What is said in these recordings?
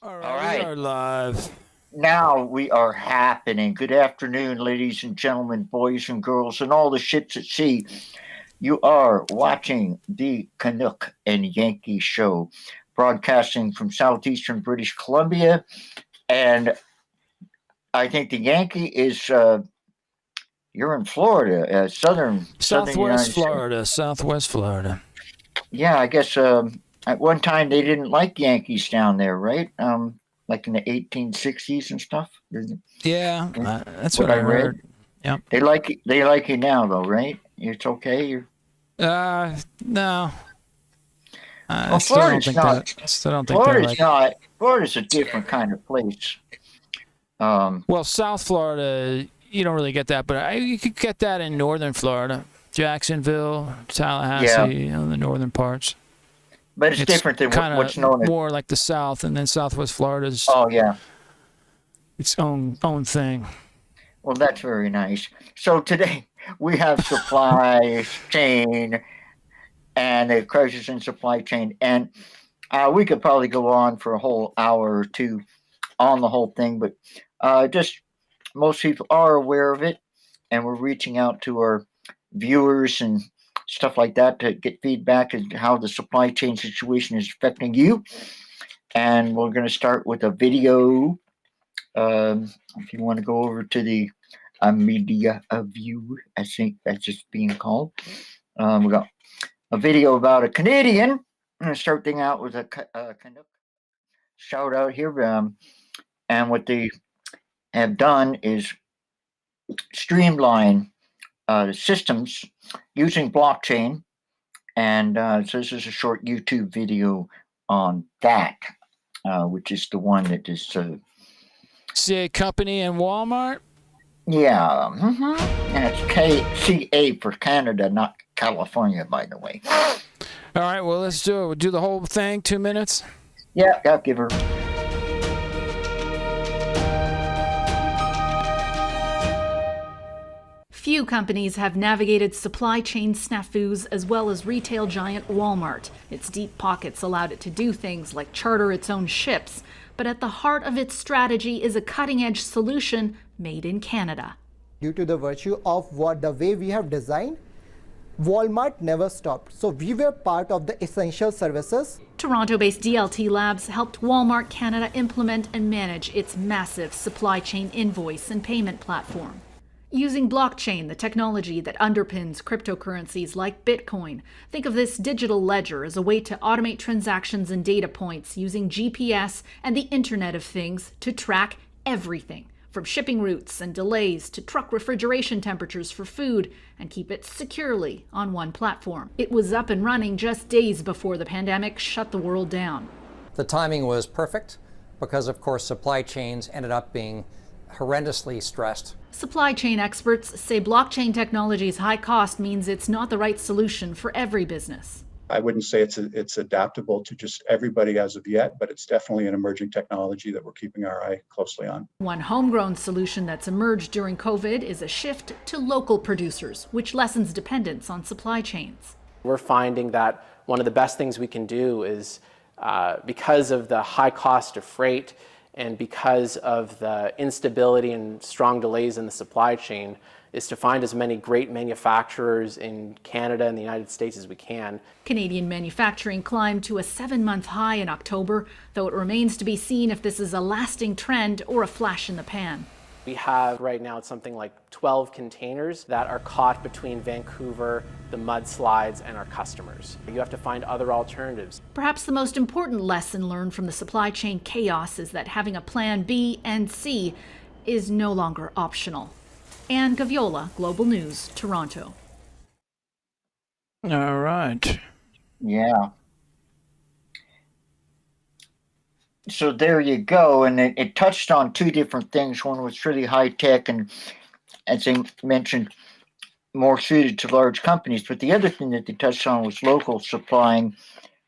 All All right, we right. are live. Now we are happening. Good afternoon, ladies and gentlemen, boys and girls, and all the ships at sea. You are watching the Canuck and Yankee show, broadcasting from southeastern British Columbia. And I think the Yankee is, you're in Florida, southern Southwest United States. Florida, Southwest Florida. Yeah, I guess at one time they didn't like Yankees down there, right? Like in the 1860s and stuff. Yeah, that's What what I I read. heard. Yep. They like you now though, right? It's okay. No, I Well, still don't think that. I still don't think they Florida's like. not. Florida's a different kind of place. Um, Well, South Florida, you don't really get that, but you could get that in northern Florida, Jacksonville, Tallahassee, yeah, the northern parts. but it's It's different than kind what's of known as. more like the South, and then Southwest Florida's Oh yeah. its own thing. Well, that's very nice. So today we have supply chain and the crisis in supply chain, and we could probably go on for a whole hour or two on the whole thing, but just most people are aware of it, and we're reaching out to our viewers and stuff like that to get feedback and how the supply chain situation is affecting you. And we're going to start with a video. If you want to go over to the media view, I think that's just being called. We got a video about a Canadian. I'm going to start thing out with a Canuck shout out here. And what they have done is streamline the systems using blockchain. And so this is a short YouTube video on that, which is the one that is, CA Company and Walmart. yeah, and it's KCA for Canada, not California, by the way. All right, well, let's do it. We'll do the whole thing, 2 minutes. Yeah, I'll give her. Few companies have navigated supply chain snafus as well as retail giant Walmart. Its deep pockets allowed it to do things like charter its own ships, but at the heart of its strategy is a cutting-edge solution made in Canada. Due to the virtue of the way we have designed, Walmart never stopped. So we were part of the essential services. Toronto-based DLT Labs helped Walmart Canada implement and manage its massive supply chain invoice and payment platform. Using blockchain, the technology that underpins cryptocurrencies like Bitcoin, think of this digital ledger as a way to automate transactions and data points using GPS and the Internet of Things to track everything, from shipping routes and delays to truck refrigeration temperatures for food, and keep it securely on one platform. It was up and running just days before the pandemic shut the world down. The timing was perfect because, of course, supply chains ended up being horrendously stressed. Supply chain experts say blockchain technology's high cost means it's not the right solution for every business. I wouldn't say it's adaptable to just everybody as of yet, but it's definitely an emerging technology that we're keeping our eye closely on. One homegrown solution that's emerged during COVID is a shift to local producers, which lessens dependence on supply chains. We're finding that one of the best things we can do is, because of the high cost of freight and because of the instability and strong delays in the supply chain, is to find as many great manufacturers in Canada and the United States as we can. Canadian manufacturing climbed to a 7-month high in October, though it remains to be seen if this is a lasting trend or a flash in the pan. We have right now something like 12 containers that are caught between Vancouver, the mudslides, and our customers. You have to find other alternatives. Perhaps the most important lesson learned from the supply chain chaos is that having a plan B and C is no longer optional. Anne Gaviola, Global News, Toronto. All right. Yeah. So there you go, and it touched on two different things. One was really high tech, and as they mentioned, more suited to large companies. But the other thing that they touched on was local supplying,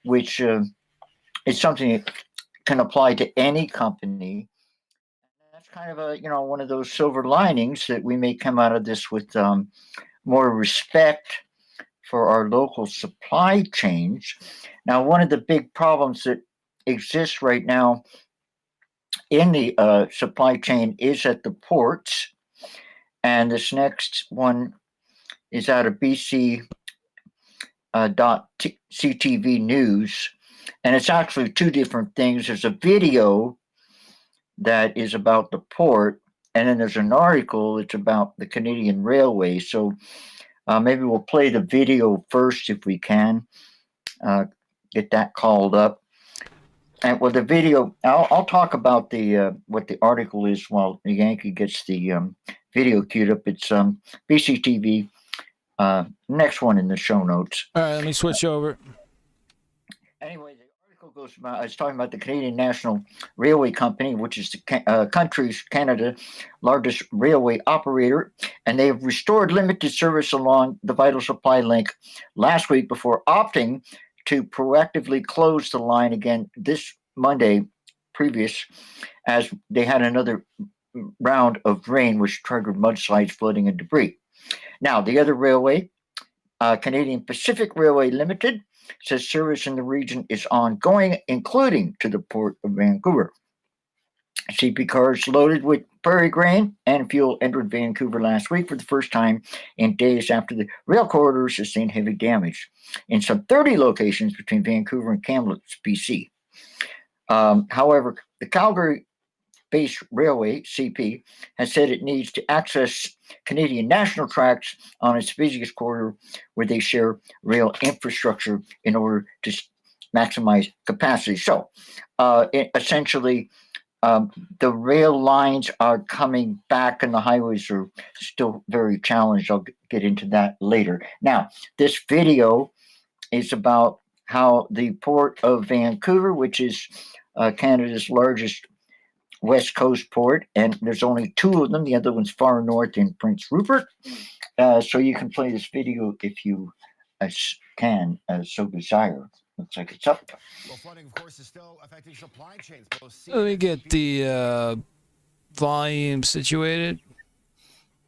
which is something that can apply to any company. That's kind of one of those silver linings that we may come out of this with more respect for our local supply chains. Now, one of the big problems that exists right now in the supply chain is at the ports. And this next one is out of BC CTV News. And it's actually two different things. There's a video that is about the port, and then there's an article that's about the Canadian Railway. So maybe we'll play the video first if we can. Get that called up. And with the video, I'll talk about the what the article is while the Yankee gets the video queued up. It's BCTV. Next one in the show notes. All right, let me switch over. Anyway, the article goes about, it's talking about the Canadian National Railway Company, which is the country's, Canada's largest railway operator, and they've restored limited service along the vital supply link last week before opting to proactively close the line again this Monday previous, as they had another round of rain which triggered mudslides, flooding, and debris. Now, the other railway, Canadian Pacific Railway Limited, says service in the region is ongoing, including to the Port of Vancouver. CP cars loaded with prairie grain and fuel entered Vancouver last week for the first time in days after the rail corridor sustained heavy damage in some 30 locations between Vancouver and Kamloops, BC. However, the Calgary-based railway, CP, has said it needs to access Canadian national tracks on its busiest corridor where they share rail infrastructure in order to maximize capacity. So, essentially, the rail lines are coming back and the highways are still very challenged. I'll get into that later. Now, this video is about how the Port of Vancouver, which is Canada's largest West Coast port, and there's only two of them. The other one's far north in Prince Rupert. So you can play this video if you can so desire. Looks like it's up. Well, flooding, of course, is still affecting supply chains. Let me get the volume situated.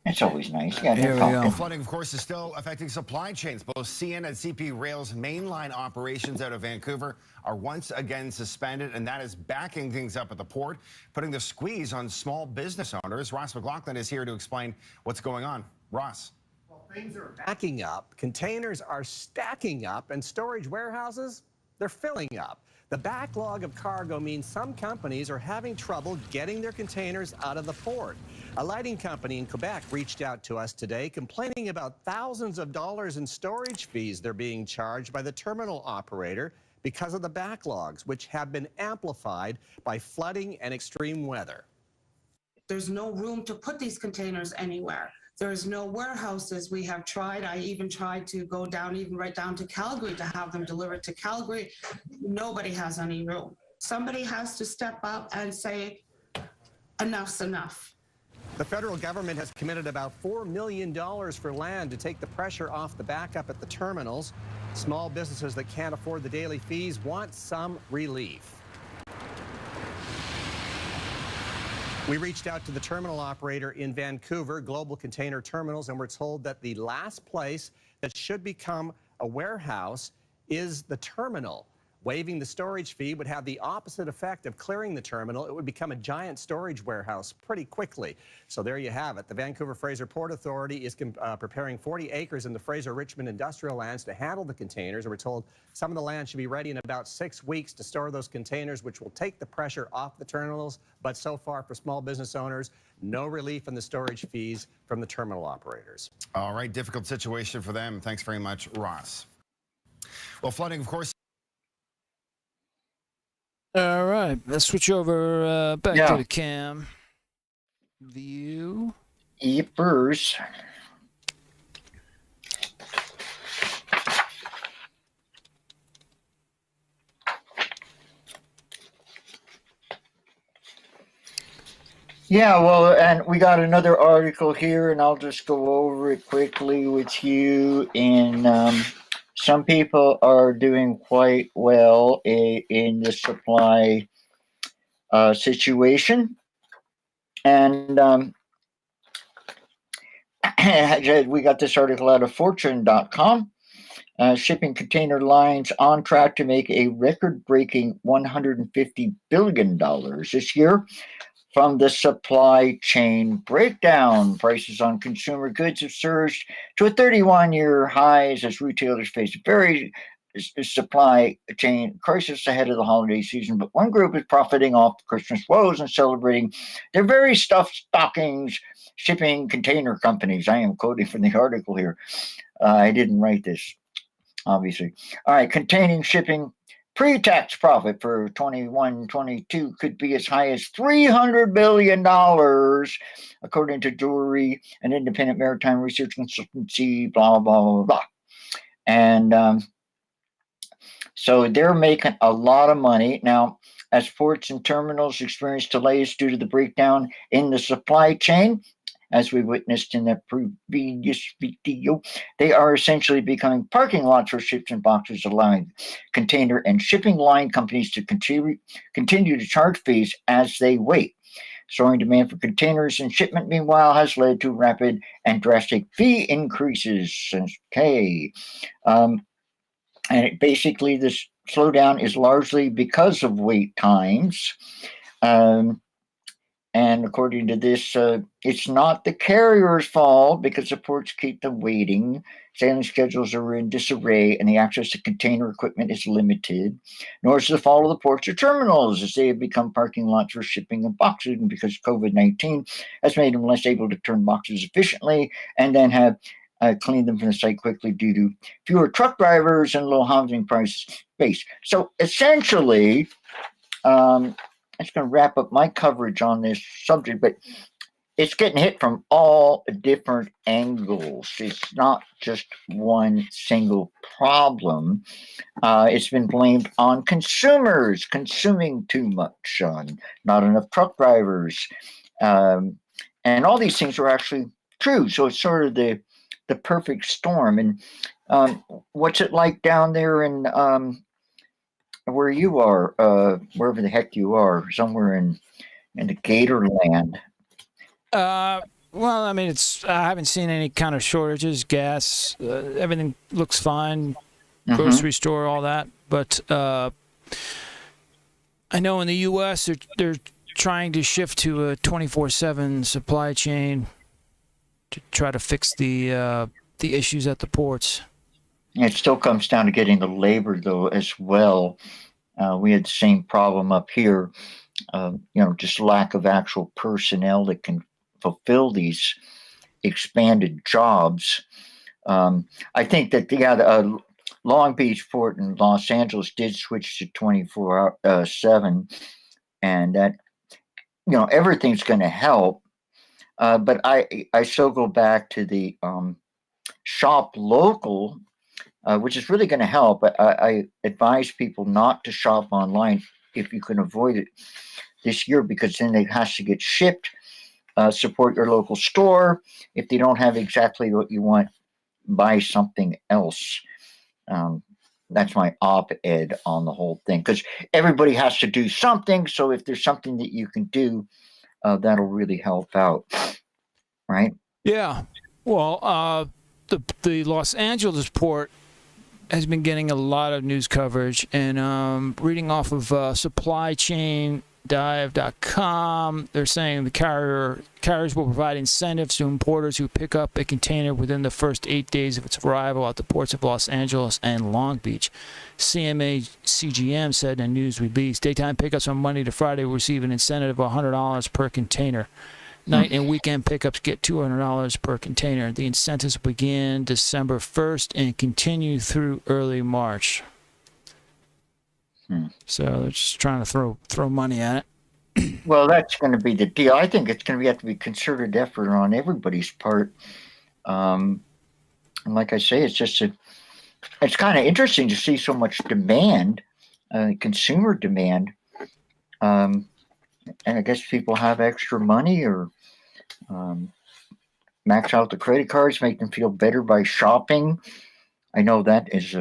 It's always nice. Yeah, Here we go. Flooding, of course, is still affecting supply chains. Both CN and CP Rail's mainline operations out of Vancouver are once again suspended, and that is backing things up at the port, putting the squeeze on small business owners. Ross McLaughlin is here to explain what's going on. Ross. Well, things are backing up, containers are stacking up, and storage warehouses, they're filling up. The backlog of cargo means some companies are having trouble getting their containers out of the port. A lighting company in Quebec reached out to us today complaining about thousands of dollars in storage fees they're being charged by the terminal operator because of the backlogs, which have been amplified by flooding and extreme weather. There's no room to put these containers anywhere. There's no warehouses. We have tried. I even tried to go down, even right down to Calgary, to have them delivered to Calgary. Nobody has any room. Somebody has to step up and say, enough's enough. The federal government has committed about $4 million for land to take the pressure off the backup at the terminals. Small businesses that can't afford the daily fees want some relief. We reached out to the terminal operator in Vancouver, Global Container Terminals, and we're told that the last place that should become a warehouse is the terminal. Waiving the storage fee would have the opposite effect of clearing the terminal. It would become a giant storage warehouse pretty quickly. So there you have it. The Vancouver-Fraser Port Authority is preparing 40 acres in the Fraser-Richmond industrial lands to handle the containers. And we're told some of the land should be ready in about 6 weeks to store those containers, which will take the pressure off the terminals. But so far, for small business owners, no relief in the storage fees from the terminal operators. All right, difficult situation for them. Thanks very much, Ross. Well, flooding, of course. All right, let's switch over back to the cam view. Yepers. Yeah, well, and we got another article here, and I'll just go over it quickly with you. Some people are doing quite well in the supply situation. And we got this article out of fortune.com. Shipping container lines on track to make a record-breaking $150 billion this year from the supply chain breakdown. Prices on consumer goods have surged to a 31-year highs as retailers face very supply chain crisis ahead of the holiday season. But one group is profiting off the Christmas woes and celebrating their very stuffed stockings. Shipping container companies. I am quoting from the article here. I didn't write this, obviously. All right, containing shipping pre-tax profit for 21-22 could be as high as $300 billion, according to Drury, an independent maritime research consultancy, blah, blah, blah, blah. And so they're making a lot of money. Now, as ports and terminals experience delays due to the breakdown in the supply chain, as we witnessed in that previous video, they are essentially becoming parking lots for ships and boxes, allowing container and shipping line companies to continue to charge fees as they wait. Soaring demand for containers and shipment, meanwhile, has led to rapid and drastic fee increases. Okay. And basically, this slowdown is largely because of wait times. And according to this, it's not the carrier's fault because the ports keep them waiting. Sailing schedules are in disarray and the access to container equipment is limited. Nor is it the fault of the ports or terminals as they have become parking lots for shipping of boxes, and because COVID-19 has made them less able to turn boxes efficiently and then have cleaned them from the site quickly due to fewer truck drivers and low housing price space. So essentially, I'm just going to wrap up my coverage on this subject, but it's getting hit from all different angles. It's not just one single problem. It's been blamed on consumers consuming too much, on not enough truck drivers, and all these things are actually true. So it's sort of the perfect storm. And what's it like down there in where you are, wherever the heck you are, somewhere in the Gatorland? Well, I mean, I haven't seen any kind of shortages. Gas, everything looks fine. Grocery store, all that. But I know in the U.S. they're trying to shift to a 24/7 supply chain to try to fix the issues at the ports. It still comes down to getting the labor, though, as well. We had the same problem up here, just lack of actual personnel that can fulfill these expanded jobs. I think that the Long Beach port in Los Angeles did switch to 24/7, and that everything's going to help. But I still go back to the shop local, which is really going to help. I advise people not to shop online if you can avoid it this year, because then it has to get shipped. Support your local store. If they don't have exactly what you want, buy something else. That's my op-ed on the whole thing, because everybody has to do something. So if there's something that you can do, that'll really help out, right? Yeah. Well, the Los Angeles port has been getting a lot of news coverage, and reading off of supplychaindive.com, they're saying the carriers will provide incentives to importers who pick up a container within the first 8 days of its arrival at the ports of Los Angeles and Long Beach. CMA CGM said in a news release, daytime pickups from Monday to Friday will receive an incentive of $100 per container. Night and weekend pickups get $200 per container. The incentives begin December 1st and continue through early March. So they're just trying to throw money at it. Well, that's going to be the deal. I think it's going to have to be concerted effort on everybody's part. And like I say, it's kind of interesting to see so much demand, consumer demand. And I guess people have extra money, or max out the credit cards, make them feel better by shopping. I know that is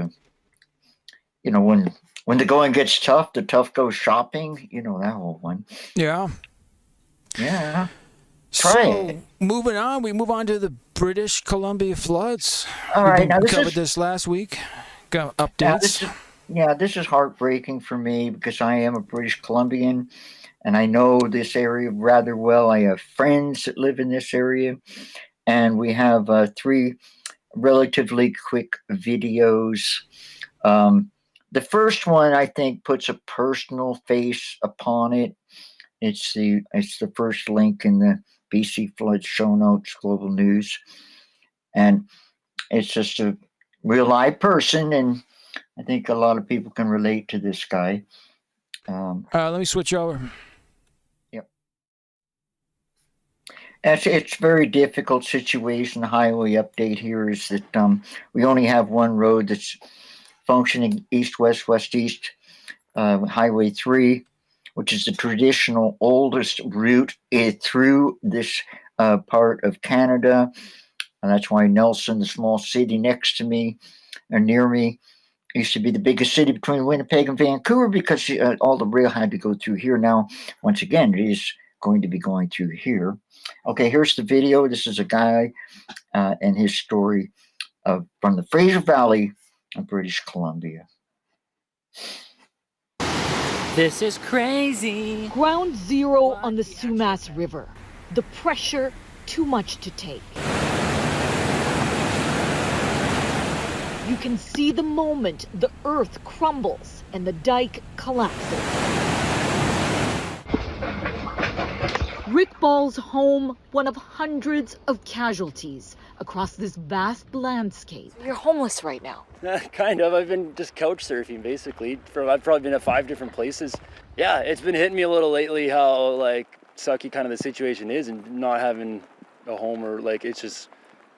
when the going gets tough, the tough go shopping. You know that whole one. Yeah. Yeah. Try it. Moving on, we move on to the British Columbia floods. All right, now We this covered is this last week. Got now updates. this is heartbreaking for me because I am a British Columbian and I know this area rather well. I have friends that live in this area, and we have three relatively quick videos. Um, the first one I think puts a personal face upon it. It's the first link in the BC flood show notes, global news, and it's just a real live person, and I think a lot of people can relate to this guy. Let me switch over. Yep. It's a very difficult situation. The highway update here is that we only have one road that's functioning east-west, west-east, Highway 3, which is the traditional oldest route through this part of Canada. And that's why Nelson, the small city next to me or near me, used to be the biggest city between Winnipeg and Vancouver because all the rail had to go through here. Now, once again, it is going to be going through here. Okay, here's the video. This is a guy and his story from the Fraser Valley of British Columbia. This is crazy. Ground zero on the Sumas River. The pressure, too much to take. You can see the moment the earth crumbles and the dike collapses. Rick Ball's home, one of hundreds of casualties across this vast landscape. You're homeless right now. Kind of. I've been just couch surfing basically. I've probably been at 5 different places. Yeah, it's been hitting me a little lately how like sucky kind of the situation is and not having a home or like it's just,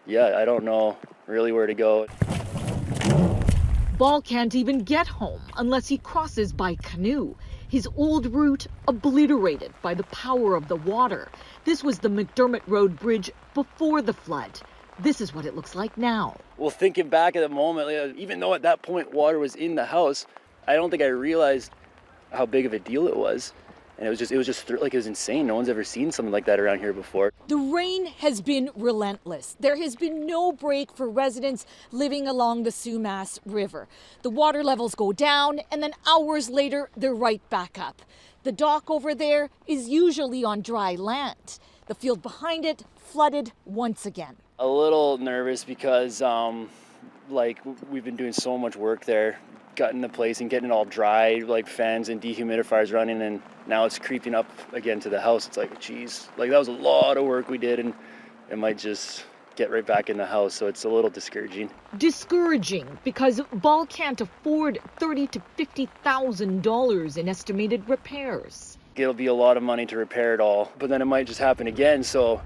yeah, I don't know really where to go. Ball can't even get home unless he crosses by canoe. His old route obliterated by the power of the water. This was the McDermott Road Bridge before the flood. This is what it looks like now. Well, thinking back at the moment, even though at that point water was in the house, I don't think I realized how big of a deal it was. And it was just like it was insane. No one's ever seen something like that around here before. The rain has been relentless. There has been no break for residents living along the Sumas River. The water levels go down and then hours later, they're right back up. The dock over there is usually on dry land. The field behind it flooded once again. A little nervous because like we've been doing so much work there, gutting the place and getting it all dry, like fans and dehumidifiers running, and now it's creeping up again to the house. It's like, geez, like that was a lot of work we did, and it might just get right back in the house. So it's a little discouraging. Discouraging because Ball can't afford $30,000 to $50,000 in estimated repairs. It'll be a lot of money to repair it all, but then it might just happen again. So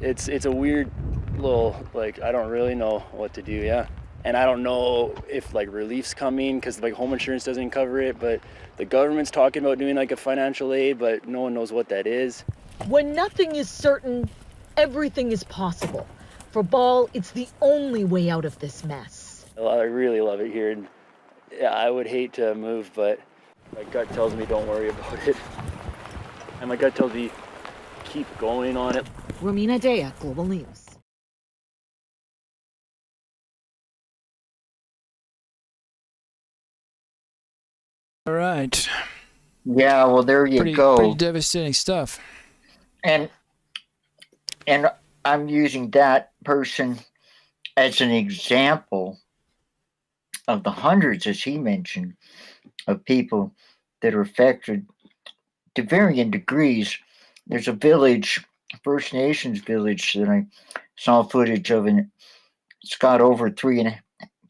it's a weird little, like, I don't really know what to do. Yeah. And I don't know if like relief's coming because like home insurance doesn't cover it, but the government's talking about doing like a financial aid, but no one knows what that is. When nothing is certain, everything is possible. For Ball, it's the only way out of this mess. I really love it here. And yeah, I would hate to move, but my gut tells me don't worry about it. And my gut tells me keep going on it. Romina Dea, Global News. All right. Yeah, well, there you go. Pretty devastating stuff. And I'm using that person as an example of the hundreds, as he mentioned, of people that are affected to varying degrees. There's a village, First Nations village, that I saw footage of, and it's got over 3.5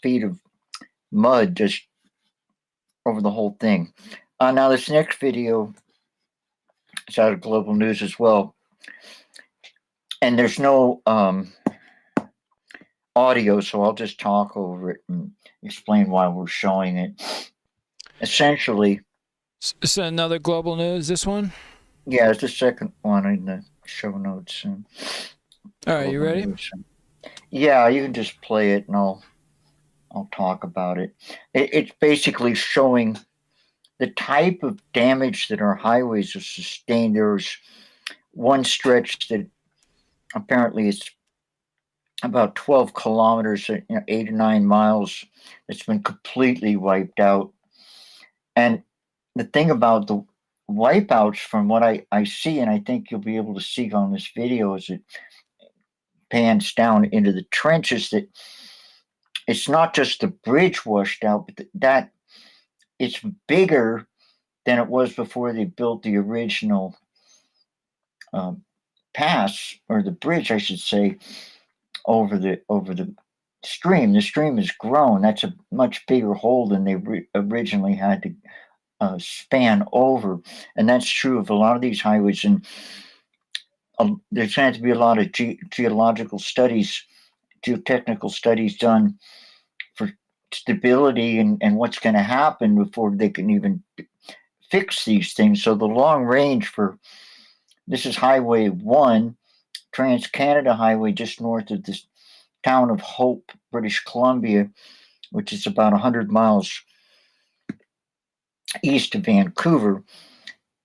feet of mud just over the whole thing. Now, this next video is out of Global News as well. And there's no audio, so I'll just talk over it and explain why we're showing it. Essentially. Is that another Global News, this one? Yeah, it's the second one in the show notes. All right, you ready? News. Yeah, you can just play it and I'll talk about it. It's basically showing the type of damage that our highways have sustained. There's one stretch that apparently is about 12 kilometers, 8 or 9 miles, that's been completely wiped out. And the thing about the wipeouts, from what I see, and I think you'll be able to see on this video as it pans down into the trenches, that it's not just the bridge washed out, but that it's bigger than it was before they built the original pass, or the bridge, I should say, over the stream. The stream has grown. That's a much bigger hole than they originally had to span over, and that's true of a lot of these highways. And there's going to be a lot of geological studies, geotechnical studies done for stability and what's going to happen before they can even fix these things. So the long range for this is Highway 1, Trans-Canada Highway, just north of this town of Hope, British Columbia, which is about 100 miles east of Vancouver.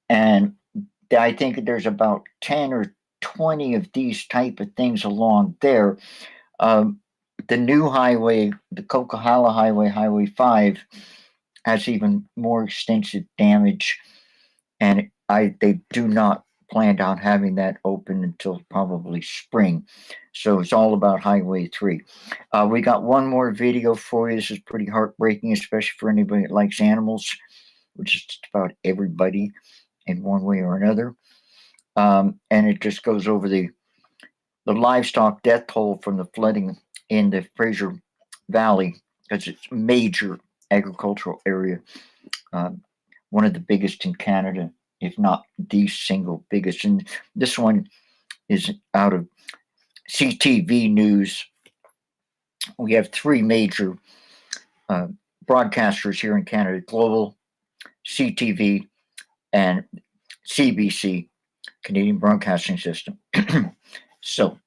And I think there's about 10 or 20 of these type of things along there. The new highway, the Coquihalla Highway, Highway 5, has even more extensive damage, and they do not plan on having that open until probably spring. So it's all about Highway 3. We got one more video for you. This is pretty heartbreaking, especially for anybody that likes animals, which is just about everybody in one way or another. And it just goes over the livestock death toll from the flooding in the Fraser Valley, because it's a major agricultural area, one of the biggest in Canada, if not the single biggest. And this one is out of CTV News. We have three major broadcasters here in Canada: Global, CTV, and CBC, Canadian Broadcasting System. So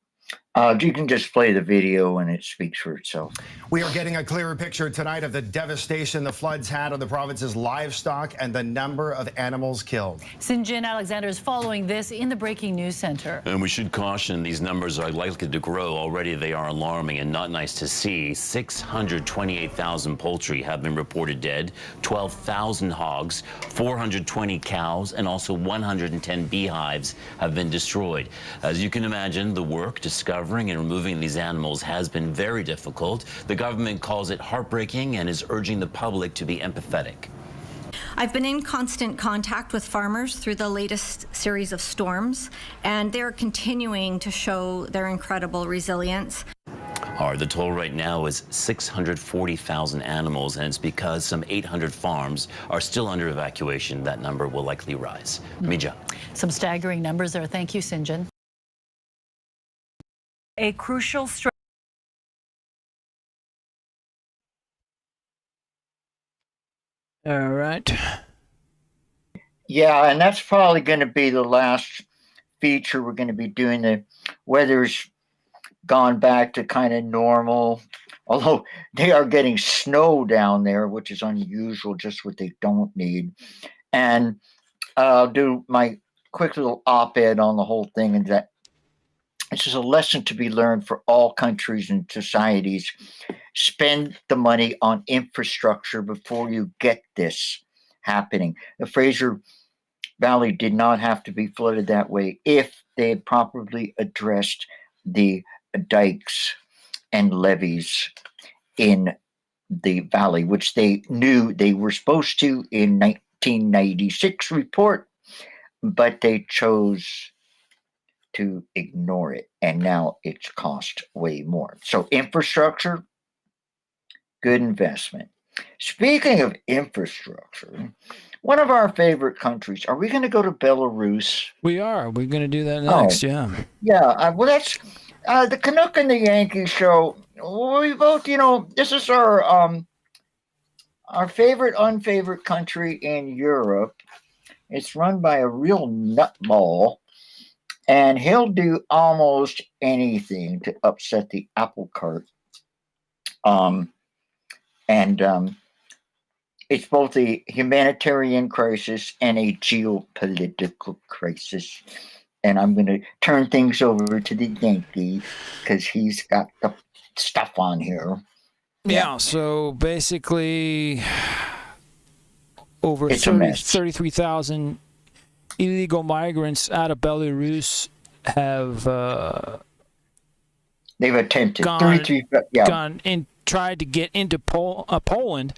you can just play the video and it speaks for itself. We are getting a clearer picture tonight of the devastation the floods had on the province's livestock and the number of animals killed. Sinjin Alexander is following this in the Breaking News Center. And we should caution, these numbers are likely to grow. Already they are alarming and not nice to see. 628,000 poultry have been reported dead, 12,000 hogs, 420 cows, and also 110 beehives have been destroyed. As you can imagine, the work discovering and removing these animals has been very difficult. The government calls it heartbreaking and is urging the public to be empathetic. I've been in constant contact with farmers through the latest series of storms, and they're continuing to show their incredible resilience. The toll right now is 640,000 animals, and it's because some 800 farms are still under evacuation. That number will likely rise. Mija. Some staggering numbers there. Thank you, Sinjin. A crucial strike. All right. Yeah, and that's probably going to be the last feature we're going to be doing. The weather's gone back to kind of normal, although they are getting snow down there, which is unusual, just what they don't need. And I'll do my quick little op-ed on the whole thing, and that this is a lesson to be learned for all countries and societies. Spend the money on infrastructure before you get this happening. The Fraser Valley did not have to be flooded that way if they had properly addressed the dikes and levees in the valley, which they knew they were supposed to in 1996 report, but they chose to ignore it, and now it's cost way more. So infrastructure, good investment. Speaking of infrastructure, one of our favorite countries, are we going to go to Belarus? We are. We're going to do that next, yeah. Yeah, well, that's the Canuck and the Yankee show. We both, this is our favorite, unfavorite country in Europe. It's run by a real nutball, and he'll do almost anything to upset the apple cart. It's both a humanitarian crisis and a geopolitical crisis. and I'm going to turn things over to the Yankee because he's got the stuff on here. Yeah, so basically over It's a mess. 33,000 illegal migrants out of Belarus have they've attempted gone and tried to get into Poland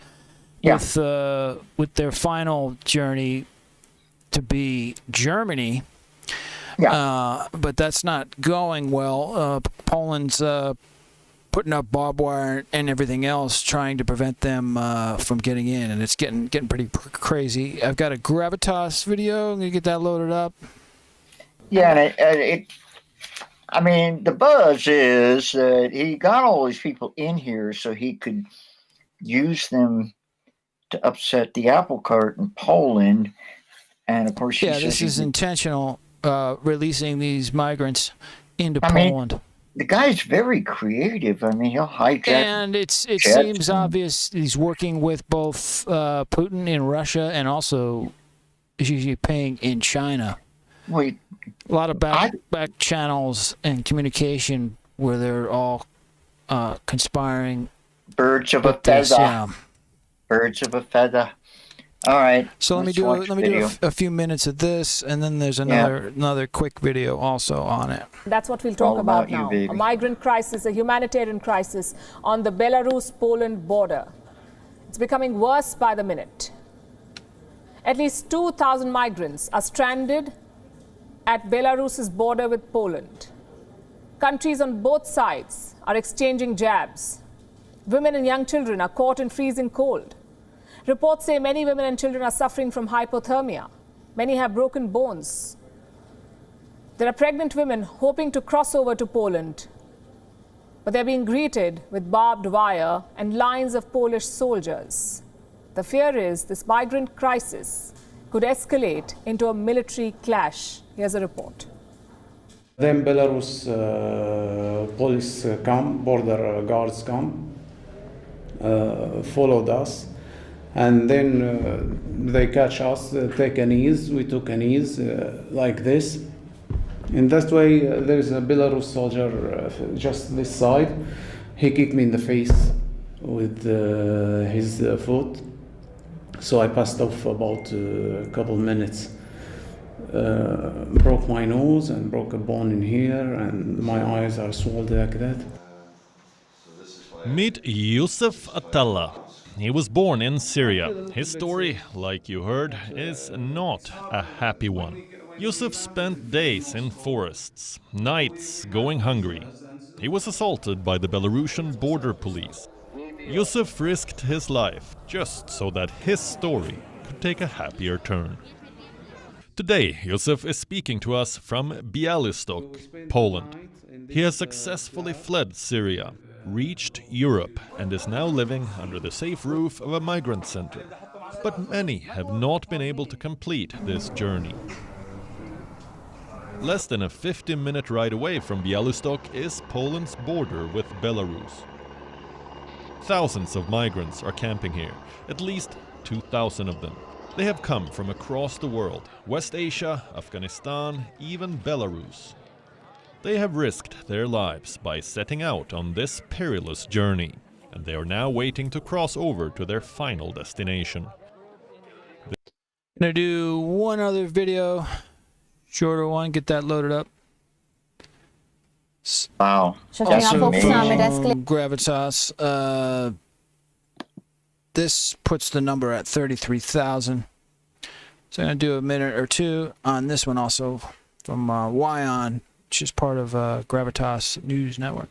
with their final journey to be Germany. But that's not going well. Poland's putting up barbed wire and everything else, trying to prevent them from getting in, and it's getting pretty crazy. I've got a Gravitas video. I'm gonna get that loaded up. Yeah, and I mean, the buzz is that he got all these people in here so he could use them to upset the apple cart in Poland, and of course, this is intentional. Releasing these migrants into Poland. The guy's very creative. I mean, he'll hijack. And it seems obvious he's working with both Putin in Russia and also Xi Jinping in China. Wait, a lot of back channels and communication where they're all conspiring. Birds of a feather. Birds of a feather. All right. So let me do a few minutes of this, and then there's another quick video also on it. That's what we'll talk about now. A migrant crisis, a humanitarian crisis on the Belarus-Poland border. It's becoming worse by the minute. At least 2,000 migrants are stranded at Belarus's border with Poland. Countries on both sides are exchanging jabs. Women and young children are caught in freezing cold. Reports say many women and children are suffering from hypothermia. Many have broken bones. There are pregnant women hoping to cross over to Poland, but they're being greeted with barbed wire and lines of Polish soldiers. The fear is this migrant crisis could escalate into a military clash. Here's a report. Then Belarus police come, border guards come, followed us. And then they catch us, take an ease. We took an ease like this. In that way, there's a Belarus soldier just this side. He kicked me in the face with his foot. So I passed off about a couple minutes. Broke my nose and broke a bone in here, and my eyes are swollen like that. Meet Yusuf Atalla. He was born in Syria. His story, like you heard, is not a happy one. Yusuf spent days in forests, nights going hungry. He was assaulted by the Belarusian border police. Yusuf risked his life just so that his story could take a happier turn. Today, Yusuf is speaking to us from Białystok, Poland. He has successfully fled Syria, reached Europe, and is now living under the safe roof of a migrant center. But many have not been able to complete this journey. Less than a 50-minute ride away from Białystok is Poland's border with Belarus. Thousands of migrants are camping here, at least 2,000 of them. They have come from across the world, West Asia, Afghanistan, even Belarus. They have risked their lives by setting out on this perilous journey, and they are now waiting to cross over to their final destination. I'm gonna do one other video, shorter one, get that loaded up. Wow. That's Gravitas. This puts the number at 33,000. So I'm going to do a minute or two on this one also from Wyon, which is part of Gravitas News Network.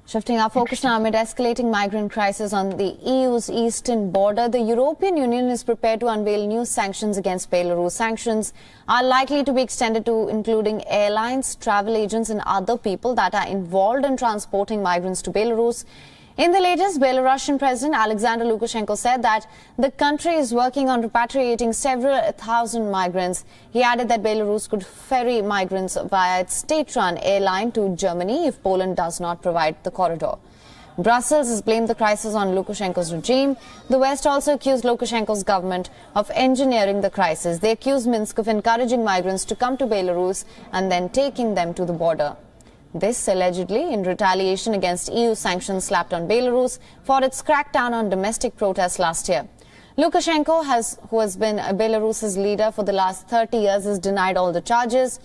Shifting our focus now amid escalating migrant crisis on the EU's eastern border, the European Union is prepared to unveil new sanctions against Belarus. Sanctions are likely to be extended to including airlines, travel agents and other people that are involved in transporting migrants to Belarus. In the latest, Belarusian President Alexander Lukashenko said that the country is working on repatriating several thousand migrants. He added that Belarus could ferry migrants via its state-run airline to Germany if Poland does not provide the corridor. Brussels has blamed the crisis on Lukashenko's regime. The West also accused Lukashenko's government of engineering the crisis. They accused Minsk of encouraging migrants to come to Belarus and then taking them to the border. This allegedly in retaliation against EU sanctions slapped on Belarus for its crackdown on domestic protests last year. Lukashenko, who has been Belarus's leader for the last 30 years, has denied all the charges.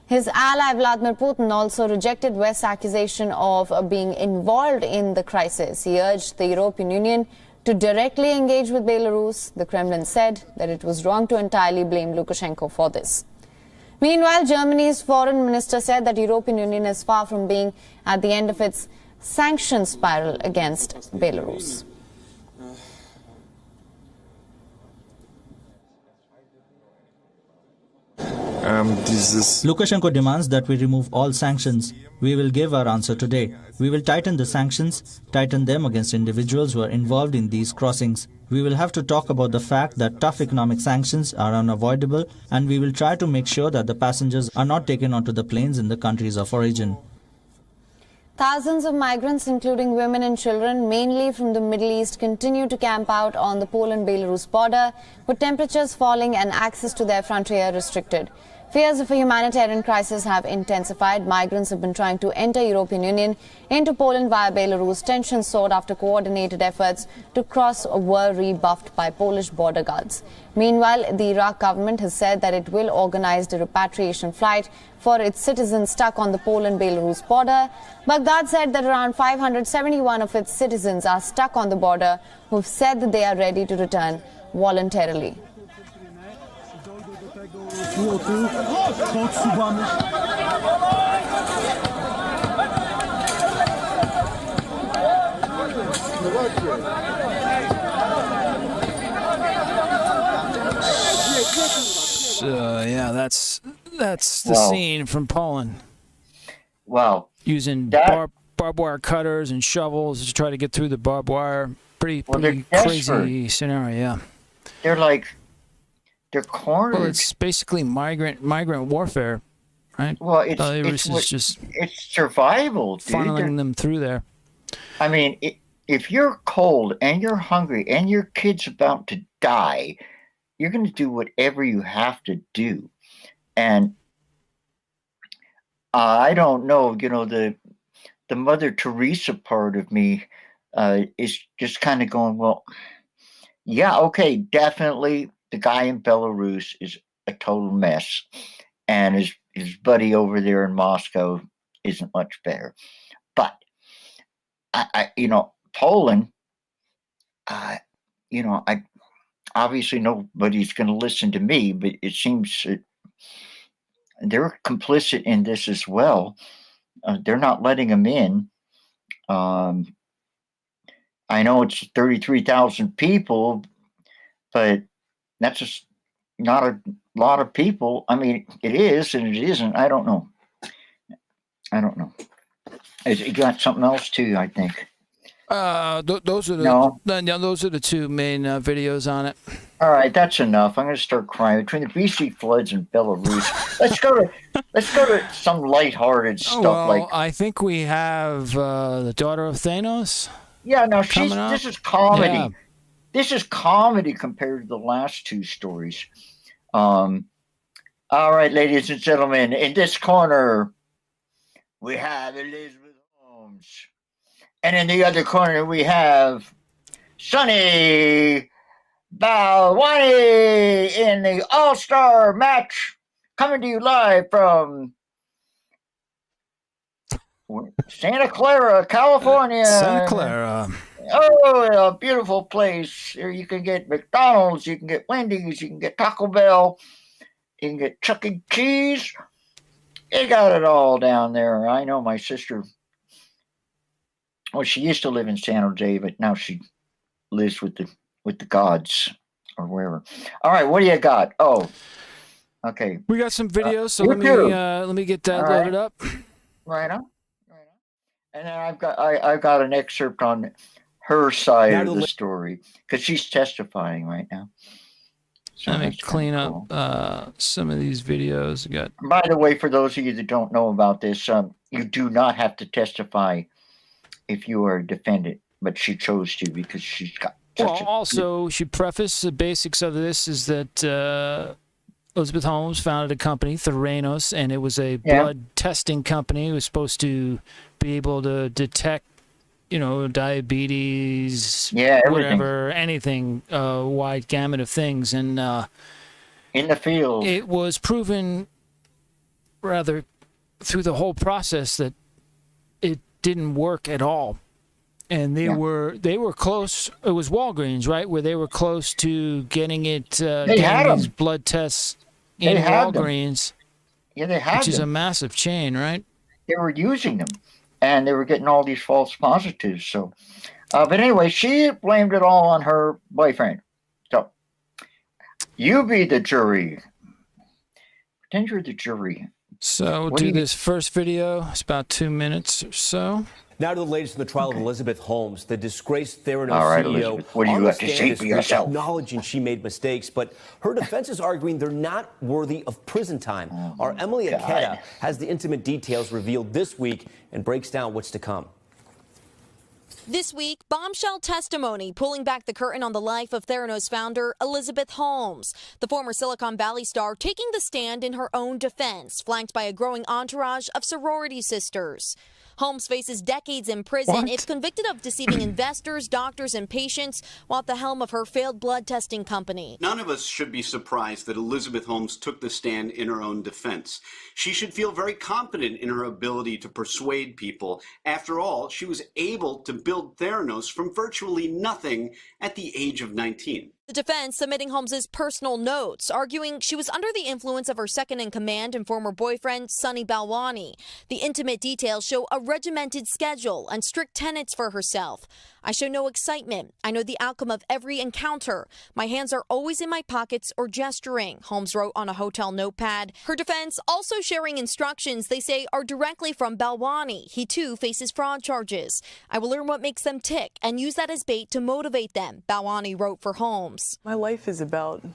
His ally Vladimir Putin also rejected West's accusation of being involved in the crisis. He urged the European Union to directly engage with Belarus. The Kremlin said that it was wrong to entirely blame Lukashenko for this. Meanwhile, Germany's foreign minister said that the European Union is far from being at the end of its sanctions spiral against Belarus. Lukashenko demands that we remove all sanctions. We will give our answer today. We will tighten the sanctions, tighten them against individuals who are involved in these crossings. We will have to talk about the fact that tough economic sanctions are unavoidable, and we will try to make sure that the passengers are not taken onto the planes in the countries of origin. Thousands of migrants, including women and children, mainly from the Middle East, continue to camp out on the Poland-Belarus border, with temperatures falling and access to their frontier restricted. Fears of a humanitarian crisis have intensified. Migrants have been trying to enter European Union into Poland via Belarus. Tensions soared after coordinated efforts to cross were rebuffed by Polish border guards. Meanwhile, the Iraq government has said that it will organize the repatriation flight for its citizens stuck on the Poland-Belarus border. Baghdad said that around 571 of its citizens are stuck on the border who've said that they are ready to return voluntarily. Yeah, that's the scene from Poland. Wow. Using barbed wire cutters and shovels to try to get through the barbed wire. Pretty crazy scenario, yeah. They're cornered. Well, it's basically migrant warfare, right? Well, it's survival, dude. Funneling them through there. I mean, if you're cold and you're hungry and your kid's about to die, you're going to do whatever you have to do. And I don't know, the Mother Teresa part of me is just kind of going, well, yeah, okay, definitely. The guy in Belarus is a total mess, and his buddy over there in Moscow isn't much better. But Poland, I obviously nobody's going to listen to me, but it seems that they're complicit in this as well. They're not letting them in. I know it's 33,000 people, but that's just not a lot of people. I mean, it is and it isn't. I don't know. You got something else too, I think. Those are the two main videos on it. All right, that's enough. I'm going to start crying between the BC floods and Belarus. let's go to some lighthearted stuff. I think we have the daughter of Thanos. Yeah, no, this is comedy. Yeah. This is comedy compared to the last two stories. All right, ladies and gentlemen, in this corner, we have Elizabeth Holmes. And in the other corner, we have Sonny Balwani in the All-Star match, coming to you live from Santa Clara, California. Santa Clara. Oh, a beautiful place. Here you can get McDonald's, you can get Wendy's, you can get Taco Bell, you can get Chuck E. Cheese. You got it all down there. I know my sister. Well, she used to live in San Jose, but now she lives with the gods or wherever. All right, what do you got? Oh, okay. We got some videos, so let me get that loaded up. Right on. And then I've got an excerpt on her side of the story because she's testifying right now. So let me clean up some of these videos. By the way, for those of you that don't know about this, you do not have to testify if you are a defendant, but she chose to because she's got. Well, also, should preface the basics of this is that Elizabeth Holmes founded a company, Theranos, and it was a blood testing company. It was supposed to be able to detect, diabetes, whatever, anything, wide gamut of things. And in the field, it was proven rather through the whole process that it didn't work at all. And they were close. It was Walgreens, right, where they were close to getting it. They had these blood tests in Walgreens. Yeah, they had which is a massive chain, right? They were using them, and they were getting all these false positives. So, but anyway, she blamed it all on her boyfriend. So, you be the jury. Pretend you're the jury. So we'll do this first video. It's about 2 minutes or so. Now to the latest in the trial of Elizabeth Holmes, the disgraced Theranos All right, CEO. Elizabeth, what do you have to say for yourself? Acknowledging she made mistakes, but her defense is arguing they're not worthy of prison time. Our Emily Aketa has the intimate details revealed this week and breaks down what's to come. This week, bombshell testimony pulling back the curtain on the life of Theranos founder Elizabeth Holmes, the former Silicon Valley star taking the stand in her own defense, flanked by a growing entourage of sorority sisters. Holmes faces decades in prison if convicted of deceiving investors, doctors, and patients while at the helm of her failed blood testing company. None of us should be surprised that Elizabeth Holmes took the stand in her own defense. She should feel very confident in her ability to persuade people. After all, she was able to build Theranos from virtually nothing at the age of 19. The defense submitting Holmes' personal notes, arguing she was under the influence of her second-in-command and former boyfriend, Sunny Balwani. The intimate details show a regimented schedule and strict tenets for herself. I show no excitement. I know the outcome of every encounter. My hands are always in my pockets or gesturing, Holmes wrote on a hotel notepad. Her defense also sharing instructions they say are directly from Balwani. He, too, faces fraud charges. I will learn what makes them tick and use that as bait to motivate them, Balwani wrote for Holmes. My life is about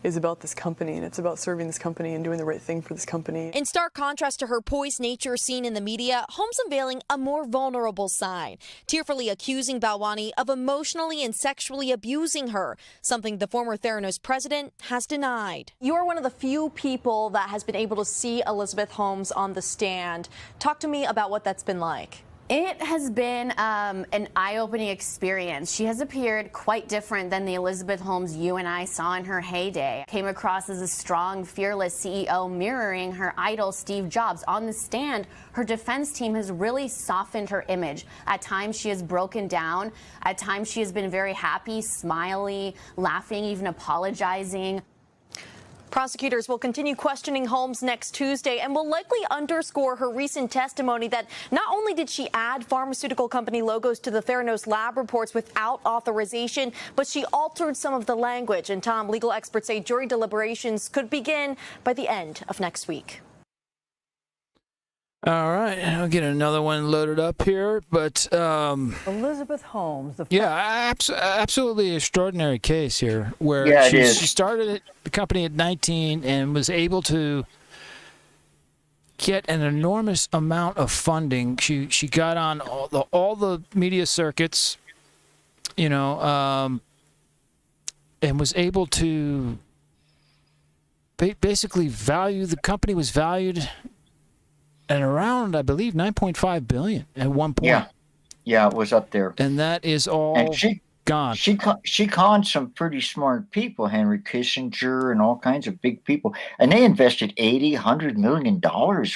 this company, and it's about serving this company and doing the right thing for this company. In stark contrast to her poised nature seen in the media, Holmes unveiling a more vulnerable side, tearfully accusing Balwani of emotionally and sexually abusing her, something the former Theranos president has denied. You're one of the few people that has been able to see Elizabeth Holmes on the stand. Talk to me about what that's been like. It has been an eye-opening experience. She has appeared quite different than the Elizabeth Holmes you and I saw in her heyday. Came across as a strong, fearless CEO mirroring her idol Steve Jobs. On the stand, her defense team has really softened her image. At times she has broken down. At times she has been very happy, smiley, laughing, even apologizing. Prosecutors will continue questioning Holmes next Tuesday and will likely underscore her recent testimony that not only did she add pharmaceutical company logos to the Theranos lab reports without authorization, but she altered some of the language. And Tom, legal experts say jury deliberations could begin by the end of next week. All right, I'll get another one loaded up here, but Elizabeth Holmes. Absolutely extraordinary case here, where she started the company at 19 and was able to get an enormous amount of funding. She got on all the media circuits, and was able to basically the company was valued and around, I believe, $9.5 billion at one point. Yeah, it was up there. And that is all gone. She conned some pretty smart people, Henry Kissinger and all kinds of big people, and they invested $100 million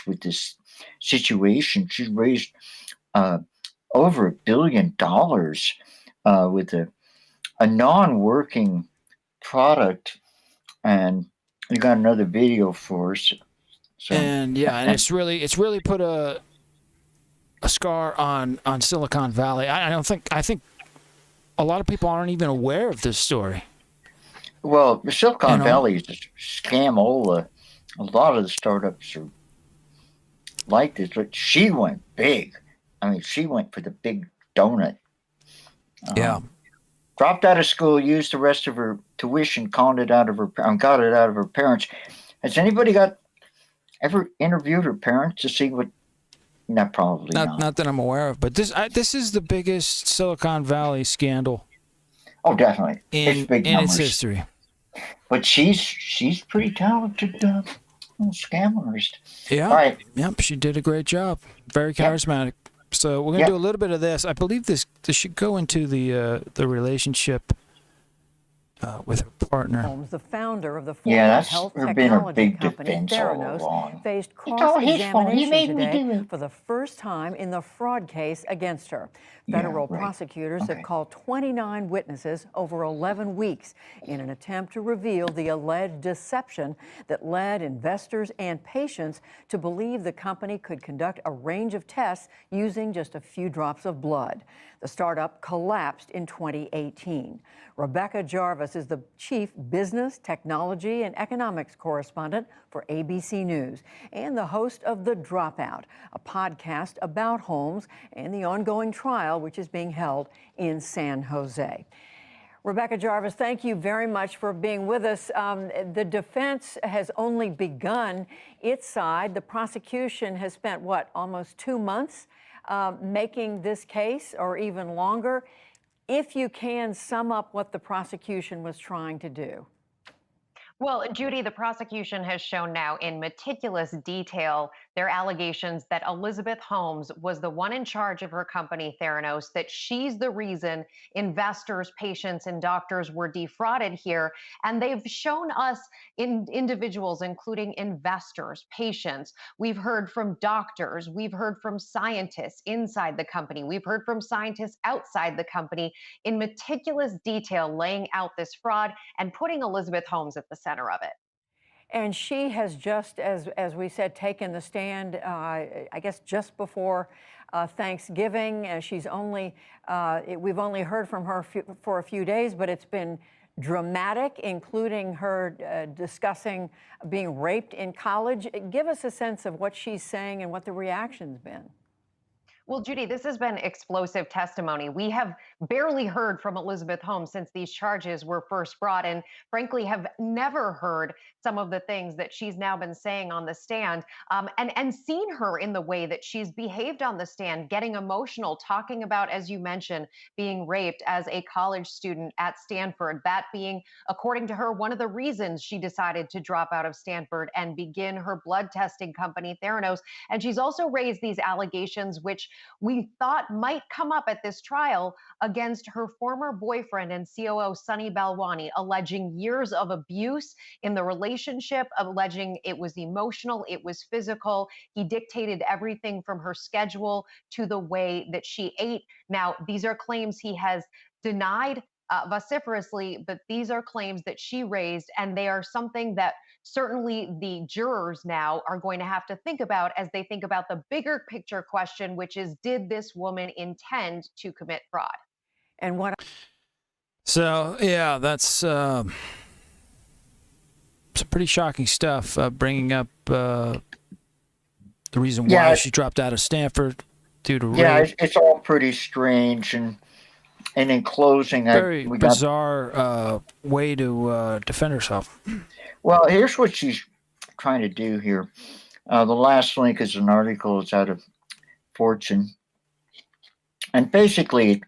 with this situation. She raised over $1 billion with a non-working product, and you got another video for us. So. And it's really put a scar on Silicon Valley. I think a lot of people aren't even aware of this story. Well, the Silicon Valley is a scamola. A lot of the startups are like this, but she went big. I mean, she went for the big donut. Dropped out of school, used the rest of her tuition, got it out of her parents. Has anybody ever interviewed her parents to see what Not probably not. Not that I'm aware of. But this is the biggest Silicon Valley scandal. Oh, definitely. In its history. But she's pretty talented scam artist. Yeah. All right. Yep. She did a great job. Very charismatic. Yep. So we're gonna do a little bit of this. I believe this should go into the relationship with her partner. Holmes, the founder of the former health technology company Theranos, faced cross-examination today for the first time in the fraud case against her. Federal prosecutors have called 29 witnesses over 11 weeks in an attempt to reveal the alleged deception that led investors and patients to believe the company could conduct a range of tests using just a few drops of blood. The startup collapsed in 2018. Rebecca Jarvis is the chief business, technology, and economics correspondent for ABC News and the host of The Dropout, a podcast about Holmes and the ongoing trial which is being held in San Jose. Rebecca Jarvis, thank you very much for being with us. The defense has only begun its side. The prosecution has spent, almost 2 months making this case, or even longer. If you can sum up what the prosecution was trying to do. Well, Judy, the prosecution has shown now in meticulous detail their allegations that Elizabeth Holmes was the one in charge of her company, Theranos, that she's the reason investors, patients, and doctors were defrauded here. And they've shown us individuals, including investors, patients. We've heard from doctors. We've heard from scientists inside the company. We've heard from scientists outside the company in meticulous detail, laying out this fraud and putting Elizabeth Holmes at the center of it. And she has just, as we said, taken the stand, I guess, just before Thanksgiving. She's only, we've only heard from her for a few days, but it's been dramatic, including her discussing being raped in college. Give us a sense of what she's saying and what the reaction's been. Well, Judy, this has been explosive testimony. We have barely heard from Elizabeth Holmes since these charges were first brought, and frankly have never heard some of the things that she's now been saying on the stand, and seen her in the way that she's behaved on the stand, getting emotional, talking about, as you mentioned, being raped as a college student at Stanford, that being, according to her, one of the reasons she decided to drop out of Stanford and begin her blood testing company, Theranos. And she's also raised these allegations, which we thought might come up at this trial, against her former boyfriend and COO, Sunny Balwani, alleging years of abuse in the relationship, alleging it was emotional, it was physical. He dictated everything from her schedule to the way that she ate. Now, these are claims he has denied vociferously, but these are claims that she raised, and they are something that certainly the jurors now are going to have to think about as they think about the bigger picture question, which is, did this woman intend to commit fraud? And what? So, yeah, that's some pretty shocking stuff, bringing up the reason why she dropped out of Stanford due to rape. Yeah, it's all pretty strange. And in closing, very bizarre way to defend herself. Well, here's what she's trying to do here. The last link is an article. It's out of Fortune. And basically,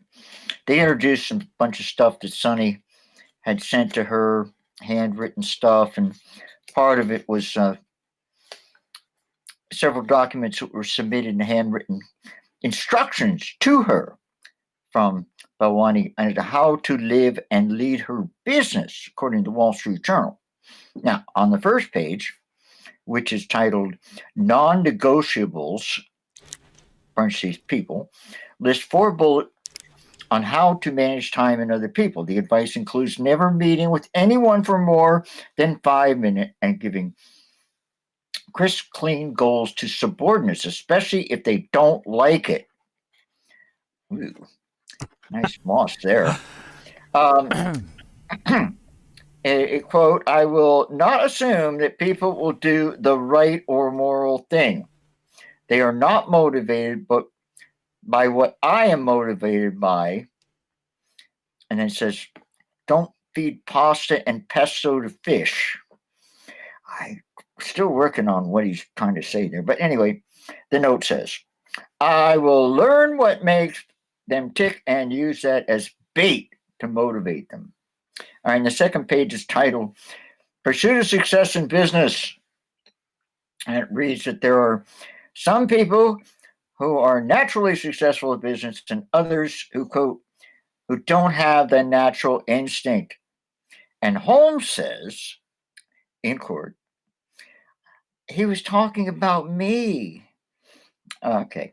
they introduced a bunch of stuff that Sunny had sent to her, handwritten stuff. And part of it was several documents that were submitted in handwritten instructions to her from Balwani on how to live and lead her business, according to the Wall Street Journal. Now, on the first page, which is titled Non-Negotiables, parentheses people, lists 4 bullets on how to manage time and other people. The advice includes never meeting with anyone for more than 5 minutes and giving crisp, clean goals to subordinates, especially if they don't like it. Ooh. Nice moss there. A quote, I will not assume that people will do the right or moral thing. They are not motivated but by what I am motivated by. And then it says, don't feed pasta and pesto to fish. I'm still working on what he's trying to say there. But anyway, the note says, I will learn what makes them tick and use that as bait to motivate them. All right, and the second page is titled Pursuit of Success in Business. And it reads that there are some people who are naturally successful in business and others who, quote, who don't have the natural instinct. And Holmes says in court, he was talking about me. Okay.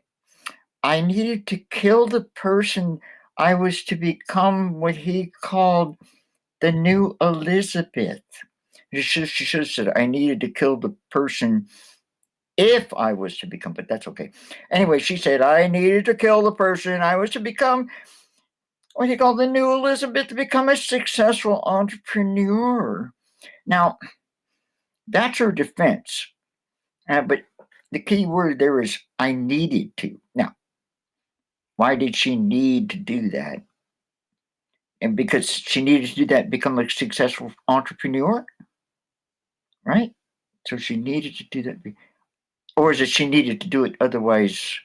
I needed to kill the person I was to become what he called the new Elizabeth. She should have said, I needed to kill the person if I was to become, but that's okay. Anyway, she said, I needed to kill the person I was to become what he called the new Elizabeth, to become a successful entrepreneur. Now, that's her defense. But the key word there is I needed to. Now, why did she need to do that? And because she needed to do that, become a successful entrepreneur, right? So she needed to do that. Or is it she needed to do it, otherwise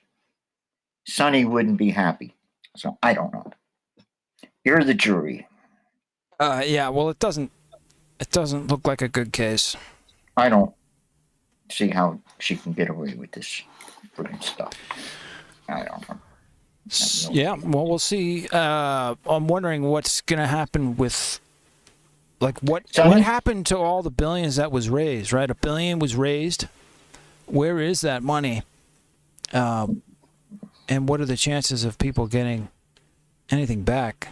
Sonny wouldn't be happy? So I don't know. You're the jury. Yeah, well, it doesn't look like a good case. I don't see how she can get away with this stuff. I don't know. Yeah, well, we'll see. I'm wondering what's going to happen with, like, what happened to all the billions that was raised, right? $1 billion was raised. Where is that money? And what are the chances of people getting anything back?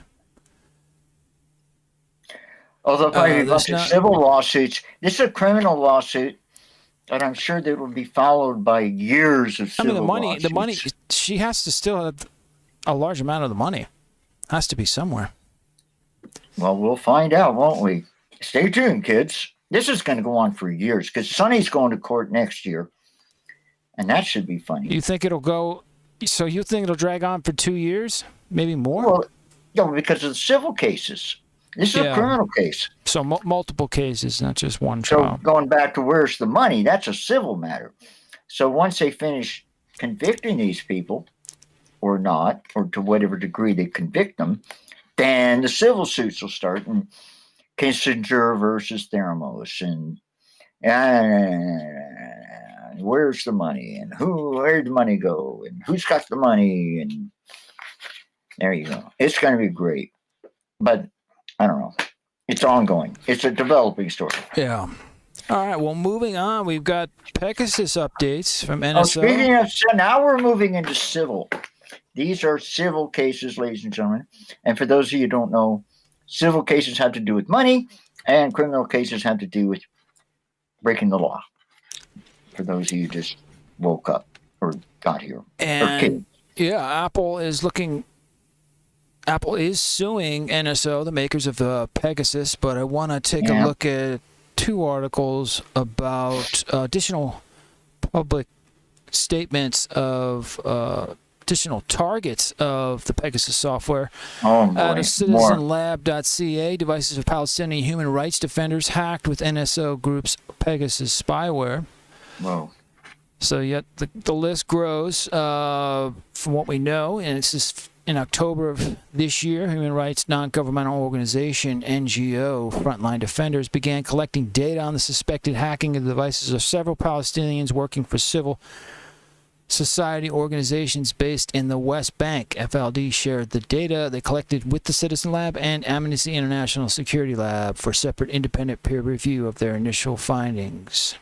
Although probably a bunch of civil lawsuits. This is a criminal lawsuit, and I'm sure that will be followed by years of civil lawsuits. The money, she has to still have a large amount of the money. Has to be somewhere. Well, we'll find out, won't we? Stay tuned, kids. This is going to go on for years because Sonny's going to court next year, and that should be funny. You think it'll go? So you think it'll drag on for 2 years, maybe more? Well, yeah, because of the civil cases. This is a criminal case. So multiple cases, not just one trial. So going back to where's the money, that's a civil matter. So once they finish convicting these people, or not, or to whatever degree they convict them, then the civil suits will start. And Kissinger versus Theranos, and where's the money, and where'd the money go, and who's got the money, and there you go. It's going to be great, but I don't know. It's ongoing. It's a developing story. Yeah. All right. Well, moving on, we've got Pegasus updates from NSO. Speaking of, now we're moving into civil. These are civil cases, ladies and gentlemen. And for those of you who don't know, civil cases have to do with money, and criminal cases have to do with breaking the law. For those of you who just woke up or got here. And yeah, Apple is suing NSO, the makers of the Pegasus, but I want to take a look at 2 articles about additional public statements of additional targets of the Pegasus software. Out of citizenlab.ca, devices of Palestinian human rights defenders hacked with NSO Group's Pegasus spyware. Whoa. So yet the list grows from what we know, and it's just in October of this year, human rights non-governmental organization NGO Frontline Defenders began collecting data on the suspected hacking of the devices of several Palestinians working for civil society organizations based in the West Bank. FLD shared the data they collected with the Citizen Lab and Amnesty International Security Lab for separate independent peer review of their initial findings.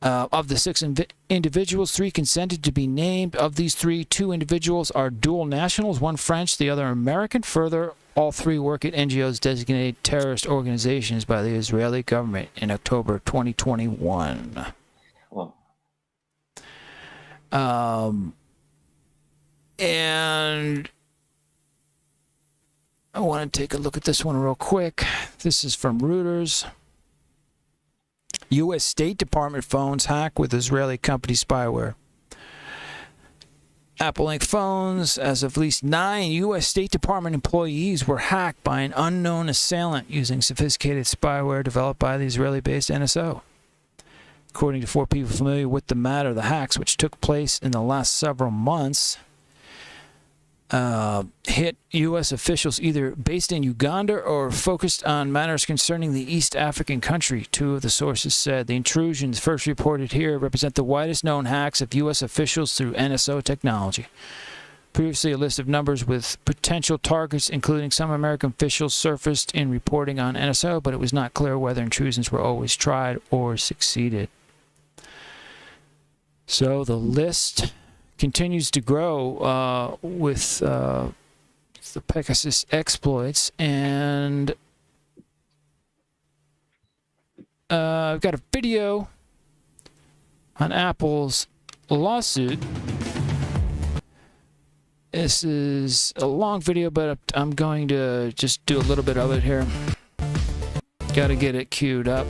Of the 6 individuals, 3 consented to be named. Of these 3, 2 individuals are dual nationals, one French, the other American. Further, all 3 work at NGOs designated terrorist organizations by the Israeli government in October 2021. Whoa. And I want to take a look at this one real quick. This is from Reuters. U.S. State Department phones hacked with Israeli company spyware. Apple Inc. phones, as of at least 9 U.S. State Department employees were hacked by an unknown assailant using sophisticated spyware developed by the Israeli-based NSO. According to 4 people familiar with the matter, the hacks, which took place in the last several months, hit U.S. officials either based in Uganda or focused on matters concerning the East African country, 2 of the sources said. The intrusions first reported here represent the widest known hacks of U.S. officials through NSO technology. Previously, a list of numbers with potential targets, including some American officials, surfaced in reporting on NSO, but it was not clear whether intrusions were always tried or succeeded. So the list continues to grow with the Pegasus exploits, and I've got a video on Apple's lawsuit. This is a long video, but I'm going to just do a little bit of it here. Got to get it queued up.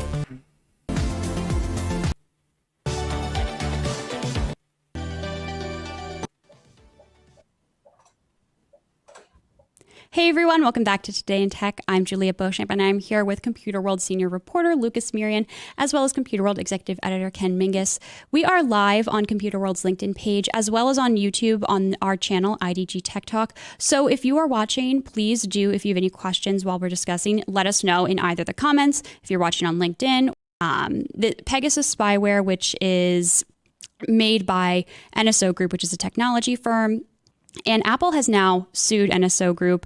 Hey everyone, welcome back to Today in Tech. I'm Julia Beauchamp, and I'm here with Computer World senior reporter Lucas Mirian, as well as Computer World executive editor Ken Mingus. We are live on Computer World's LinkedIn page, as well as on YouTube on our channel, IDG Tech Talk. So if you are watching, please do, if you have any questions while we're discussing, let us know in either the comments, if you're watching on LinkedIn. The Pegasus spyware, which is made by NSO Group, which is a technology firm, and Apple has now sued NSO Group,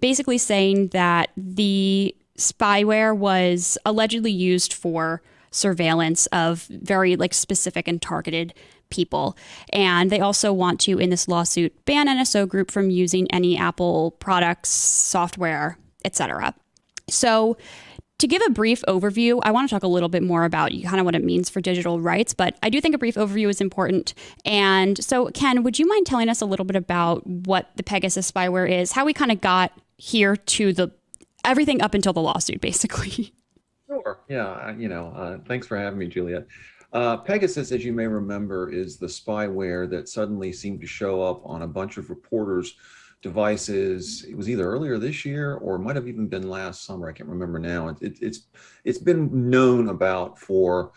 basically saying that the spyware was allegedly used for surveillance of very specific and targeted people. And they also want to, in this lawsuit, ban NSO Group from using any Apple products, software, etc. So to give a brief overview, I want to talk a little bit more about kind of what it means for digital rights, but I do think a brief overview is important. And so, Ken, would you mind telling us a little bit about what the Pegasus spyware is, how we kind of got here to everything up until the lawsuit, basically? Sure. Yeah. Thanks for having me, Juliet. Pegasus, as you may remember, is the spyware that suddenly seemed to show up on a bunch of reporters' devices. It was either earlier this year or it might have even been last summer. I can't remember now. It's been known about for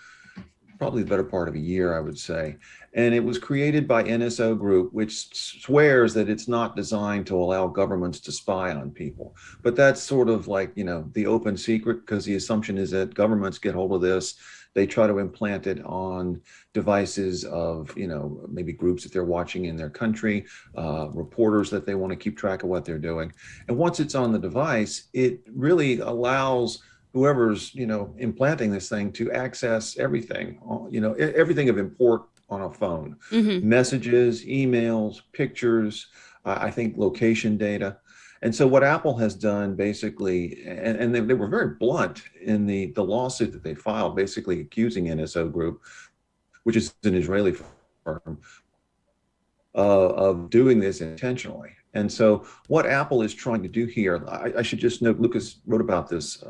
probably the better part of a year, I would say. And it was created by NSO Group, which swears that it's not designed to allow governments to spy on people. But that's sort of like, the open secret, because the assumption is that governments get hold of this. They try to implant it on devices of, maybe groups that they're watching in their country, reporters that they want to keep track of what they're doing. And once it's on the device, it really allows whoever's, implanting this thing to access everything, everything of import on a phone, messages, emails, pictures, I think location data. And so what Apple has done basically, and they were very blunt in the lawsuit that they filed, basically accusing NSO Group, which is an Israeli firm, of doing this intentionally. And so what Apple is trying to do here, I should just note, Lucas wrote about this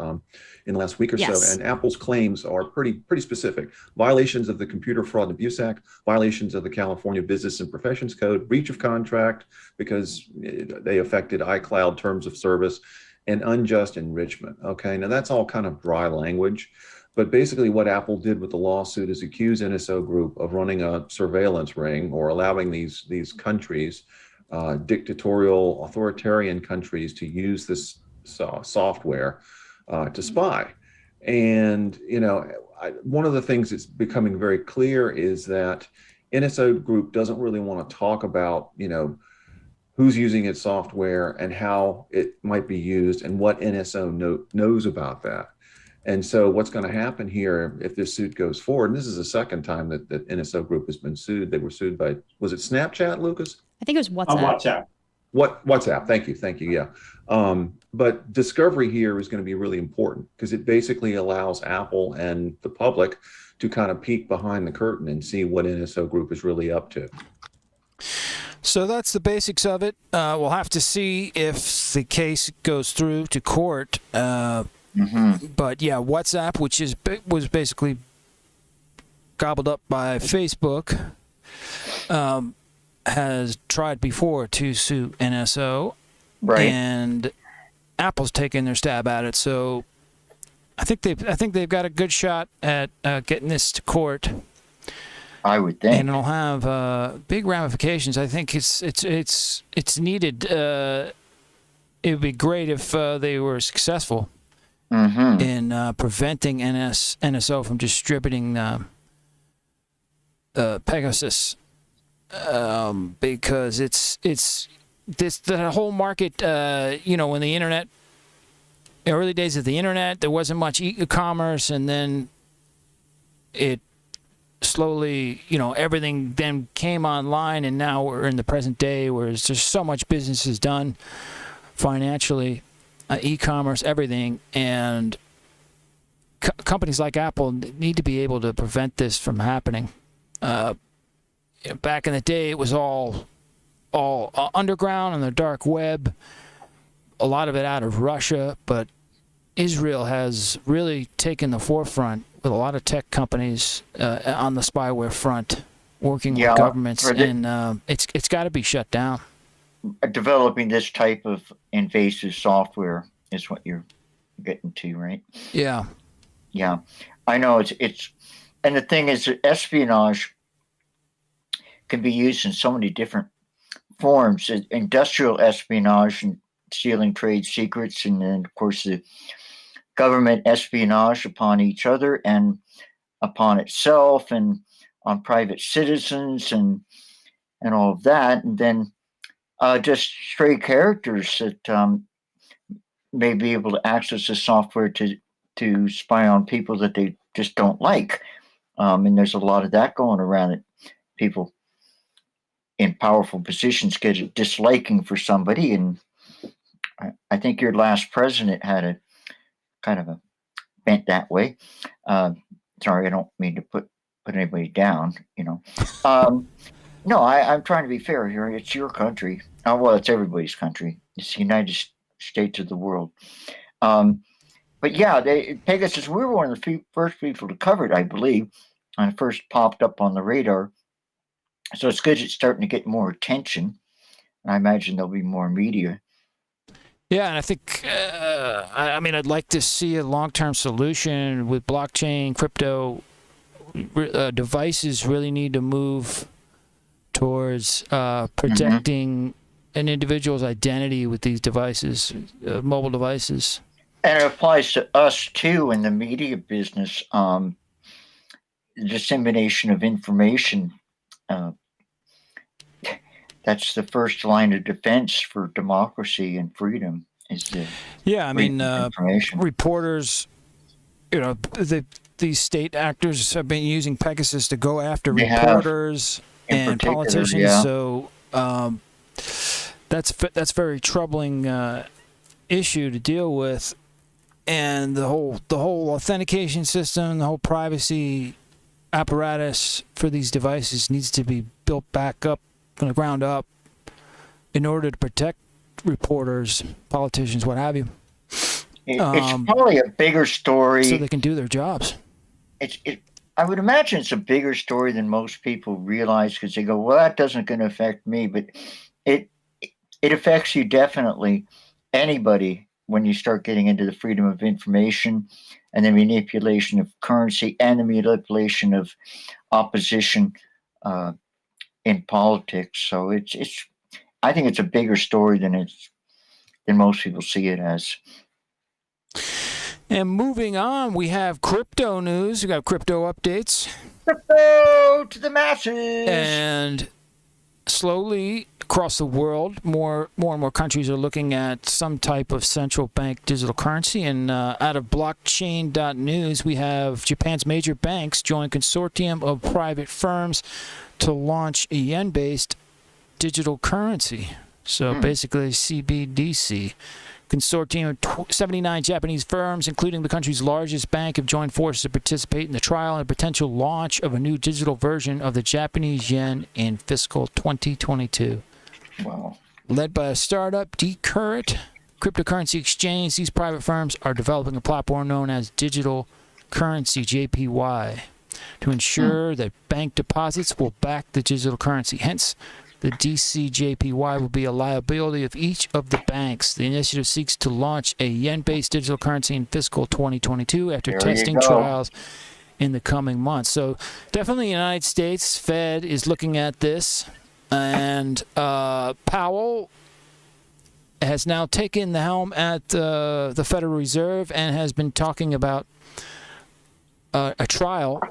in the last week or so, and Apple's claims are pretty specific. Violations of the Computer Fraud and Abuse Act, violations of the California Business and Professions Code, breach of contract because they affected iCloud terms of service, and unjust enrichment. Okay, now that's all kind of dry language. But basically what Apple did with the lawsuit is accuse NSO Group of running a surveillance ring or allowing these countries, dictatorial, authoritarian countries, to use this software to spy. And, one of the things that's becoming very clear is that NSO Group doesn't really want to talk about, who's using its software and how it might be used and what NSO knows about that. And so what's going to happen here if this suit goes forward, and this is the second time that NSO Group has been sued. They were sued by, was it Snapchat, Lucas? I think it was WhatsApp. WhatsApp. Thank you. Yeah. But discovery here is going to be really important because it basically allows Apple and the public to kind of peek behind the curtain and see what NSO Group is really up to. So that's the basics of it. We'll have to see if the case goes through to court. But yeah, WhatsApp, which was basically gobbled up by Facebook, has tried before to sue NSO, right? And Apple's taken their stab at it. So I think they've got a good shot at getting this to court. I would think, and it'll have big ramifications. I think it's needed. It would be great if they were successful in preventing NSO from distributing Pegasus, because it's the whole market. When the internet, early days of the internet, there wasn't much e-commerce, and then it slowly, everything then came online, and now we're in the present day where there's just so much business is done financially, e-commerce, everything, and companies like Apple need to be able to prevent this from happening. Back in the day, it was all underground on the dark web, a lot of it out of Russia, but Israel has really taken the forefront with a lot of tech companies on the spyware front, working with governments, and it's got to be shut down. Developing this type of invasive software is what you're getting to, right? Yeah. Yeah. I know it's and the thing is that espionage can be used in so many different forms. Industrial espionage and stealing trade secrets, and then of course the government espionage upon each other and upon itself and on private citizens and all of that, and then just stray characters that may be able to access the software to spy on people that they just don't like, and there's a lot of that going around, that people in powerful positions get a disliking for somebody, and I think your last president had a kind of a bent that way. Sorry, I don't mean to put anybody down, No, I'm trying to be fair here. It's your country. Well, it's everybody's country. It's the United States of the world. But yeah, Pegasus, we were one of the first people to cover it, I believe, and it first popped up on the radar. So it's good it's starting to get more attention. And I imagine there'll be more media. Yeah, and I think, I'd like to see a long-term solution with blockchain, crypto. Devices really need to move towards protecting an individual's identity with these devices, mobile devices. And it applies to us, too, in the media business. Dissemination of information. That's the first line of defense for democracy and freedom. Is the reporters, these state actors have been using Pegasus to go after reporters and politicians. Yeah. So that's very troubling issue to deal with, and the whole authentication system, the whole privacy apparatus for these devices needs to be built back up from the ground up in order to protect reporters, politicians, what have you. It's probably a bigger story, so they can do their jobs. I would imagine it's a bigger story than most people realize, because they go, well, that doesn't going to affect me, but it affects you definitely. Anybody, when you start getting into the freedom of information and the manipulation of currency and the manipulation of opposition in politics. So I think it's a bigger story than most people see it as. And moving on, we have crypto news. We got crypto updates. Crypto to the masses. And slowly across the world, more and more countries are looking at some type of central bank digital currency. And out of blockchain.news, we have Japan's major banks join consortium of private firms to launch a yen-based digital currency. So basically CBDC. Consortium of 79 Japanese firms, including the country's largest bank, have joined forces to participate in the trial and potential launch of a new digital version of the Japanese yen in fiscal 2022. Wow. Led by a startup, Decurrent Cryptocurrency Exchange, these private firms are developing a platform known as Digital Currency, JPY, to ensure that bank deposits will back the digital currency. Hence, The DCJPY will be a liability of each of the banks. The initiative seeks to launch a yen-based digital currency in fiscal 2022 after testing trials in the coming months. So definitely the United States Fed is looking at this, and Powell has now taken the helm at the Federal Reserve and has been talking about a trial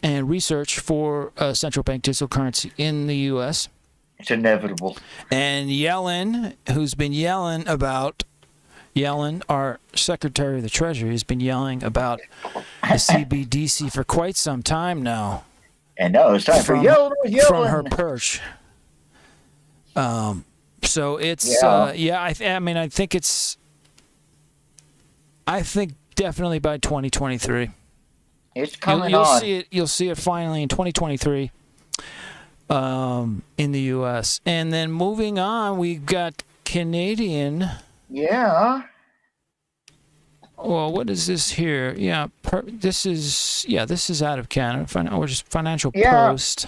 and research for a central bank digital currency in the U.S. It's inevitable. And Yellen, who's been yelling about, our Secretary of the Treasury, has been yelling about the CBDC for quite some time now. And now it's time for Yellen. From her perch. So it's, I think definitely by 2023. It's coming you'll on. You'll see it finally in 2023 in the U.S. And then moving on, we've got Canadian. Yeah. Well, what is this here? Yeah, this is out of Canada. Or just Financial Post.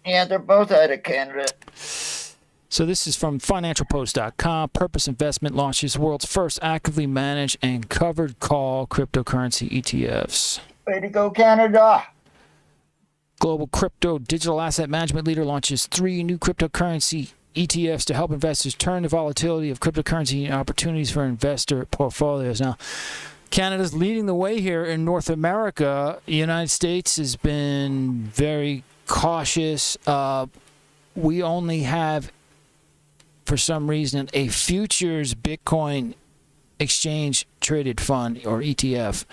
Yeah, they're both out of Canada. So this is from financialpost.com. Purpose Investment launches world's first actively managed and covered call cryptocurrency ETFs. Way to go, Canada. Global crypto digital asset management leader launches 3 new cryptocurrency ETFs to help investors turn the volatility of cryptocurrency into opportunities for investor portfolios. Now, Canada's leading the way here in North America. The United States has been very cautious. We only have, for some reason, a futures Bitcoin exchange traded fund, or ETF.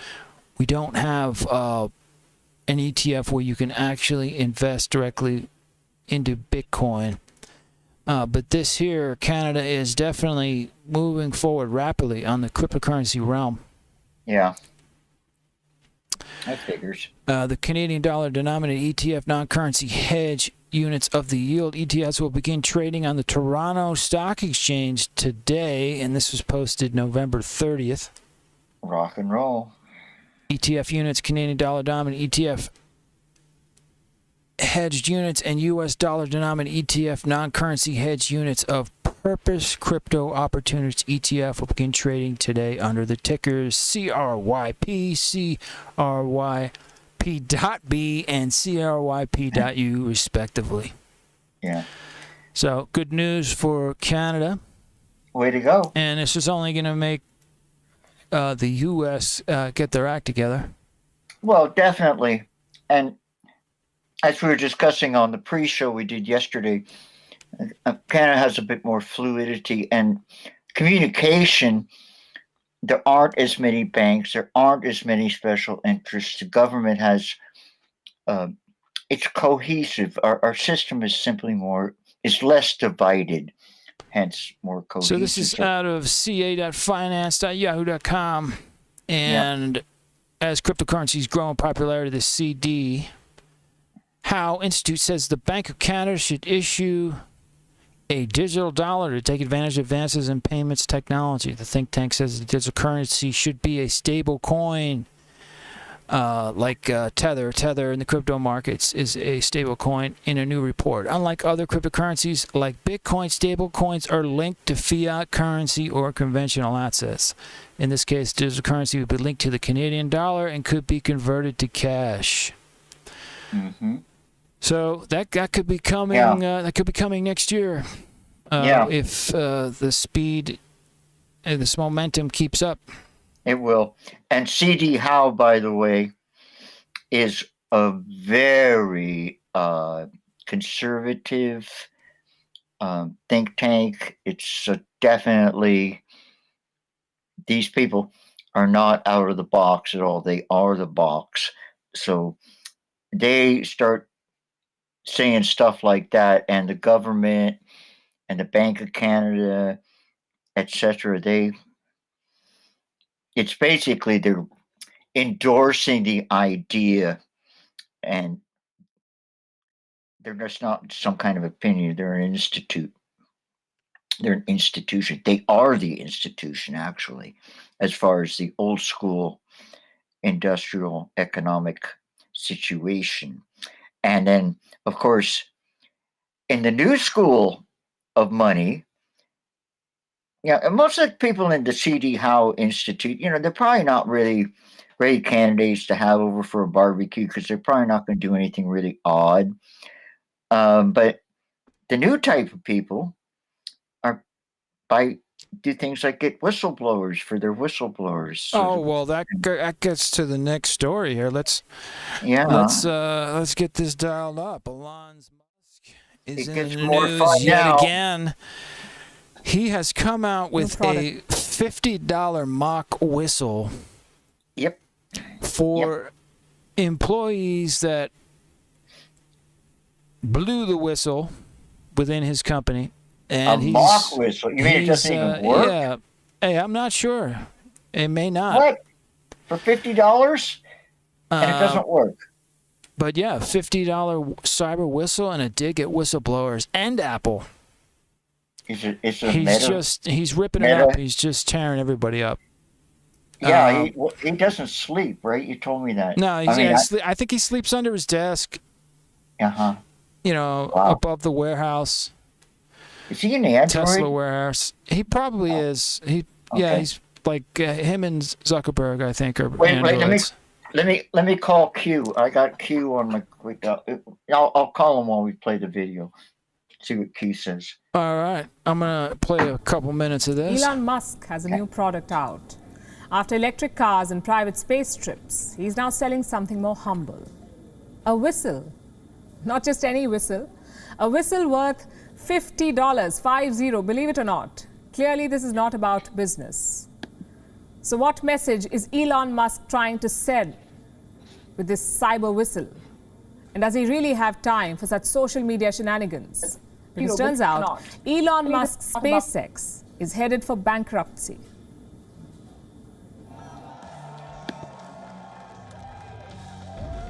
We don't have an ETF where you can actually invest directly into Bitcoin. But this here, Canada is definitely moving forward rapidly on the cryptocurrency realm. Yeah. That figures. The Canadian dollar denominated ETF non-currency hedge units of the yield ETFs will begin trading on the Toronto Stock Exchange today, and this was posted November 30th. Rock and roll. ETF units, Canadian dollar denominated ETF hedged units, and U.S. dollar denominated ETF non-currency hedged units of Purpose Crypto Opportunities ETF will begin trading today under the tickers CRYP, CRYP.B, and CRYP.U, respectively. Yeah. So, good news for Canada. Way to go. And this is only going to make the U.S. Get their act together. Well, definitely. And as we were discussing on the pre-show we did yesterday, Canada has a bit more fluidity and communication. There aren't as many banks. There aren't as many special interests. The government has, it's cohesive. Our system is simply it's less divided, hence more cohesive. So this is out of ca.finance.yahoo.com. And as cryptocurrencies grow in popularity, the CD Howe Institute says the Bank of Canada should issue a digital dollar to take advantage of advances in payments technology. The think tank says the digital currency should be a stable coin, like Tether. Tether in the crypto markets is a stable coin in a new report. Unlike other cryptocurrencies like Bitcoin, stable coins are linked to fiat currency or conventional assets. In this case, digital currency would be linked to the Canadian dollar and could be converted to cash. Mm-hmm. So that could be coming. That could be coming next year. If the speed and this momentum keeps up. It will. And CD Howe, by the way, is a very conservative think tank. It's definitely, these people are not out of the box at all. They are the box. So they start saying stuff like that, and the government and the Bank of Canada, etc., it's basically they're endorsing the idea, and they're just not some kind of opinion. They're an institute. They're an institution. They are the institution, actually, as far as the old school industrial economic situation. And then, of course, in the new school of money. Yeah, and most of the people in the C.D. Howe Institute, they're probably not really great candidates to have over for a barbecue because they're probably not going to do anything really odd. But the new type of people do things like get whistleblowers for their whistleblowers. So well, that gets to the next story here. Let's get this dialed up. Elon Musk is in the news yet again. He has come out with a $50 mock whistle. Yep. For employees that blew the whistle within his company. And a mock whistle? You mean it doesn't even work? Yeah. Hey, I'm not sure. It may not. What? For $50? And it doesn't work? But yeah, $50 cyber whistle and a dig at whistleblowers and Apple. He's ripping it up. He's just tearing everybody up. Yeah, he doesn't sleep, right? You told me that. No, I think he sleeps under his desk. Uh-huh. Above the warehouse. Is he an Android? Tesla warehouse. He probably is. Yeah, he's like him and Zuckerberg, I think, are Androids. Let me call Q. I got Q on my quick. I'll call him while we play the video. See what Q says. All right, I'm gonna play a couple minutes of this. Elon Musk has a new product out. After electric cars and private space trips, he's now selling something more humble. A whistle. Not just any whistle. A whistle worth $50, 50, believe it or not. Clearly, this is not about business. So what message is Elon Musk trying to send with this cyber whistle? And does he really have time for such social media shenanigans? Because it turns out Elon Musk's SpaceX is headed for bankruptcy.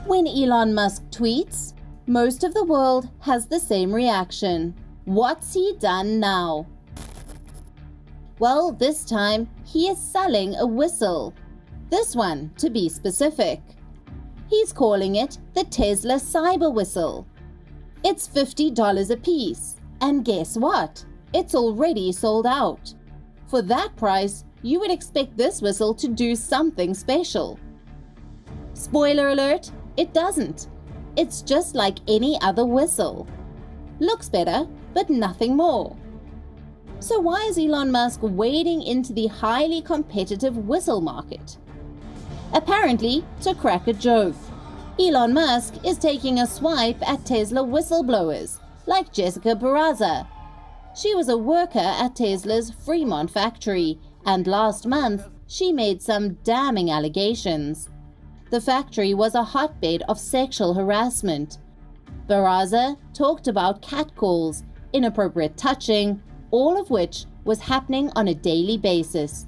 When Elon Musk tweets, most of the world has the same reaction. What's he done now? Well, this time he is selling a whistle. This one, to be specific. He's calling it the Tesla Cyber Whistle. It's $50 a piece. And guess what? It's already sold out. For that price, you would expect this whistle to do something special. Spoiler alert, it doesn't. It's just like any other whistle. Looks better, but nothing more. So why is Elon Musk wading into the highly competitive whistle market? Apparently, to crack a joke. Elon Musk is taking a swipe at Tesla whistleblowers, like Jessica Barraza. She was a worker at Tesla's Fremont factory, and last month, she made some damning allegations. The factory was a hotbed of sexual harassment. Barraza talked about catcalls, inappropriate touching, all of which was happening on a daily basis.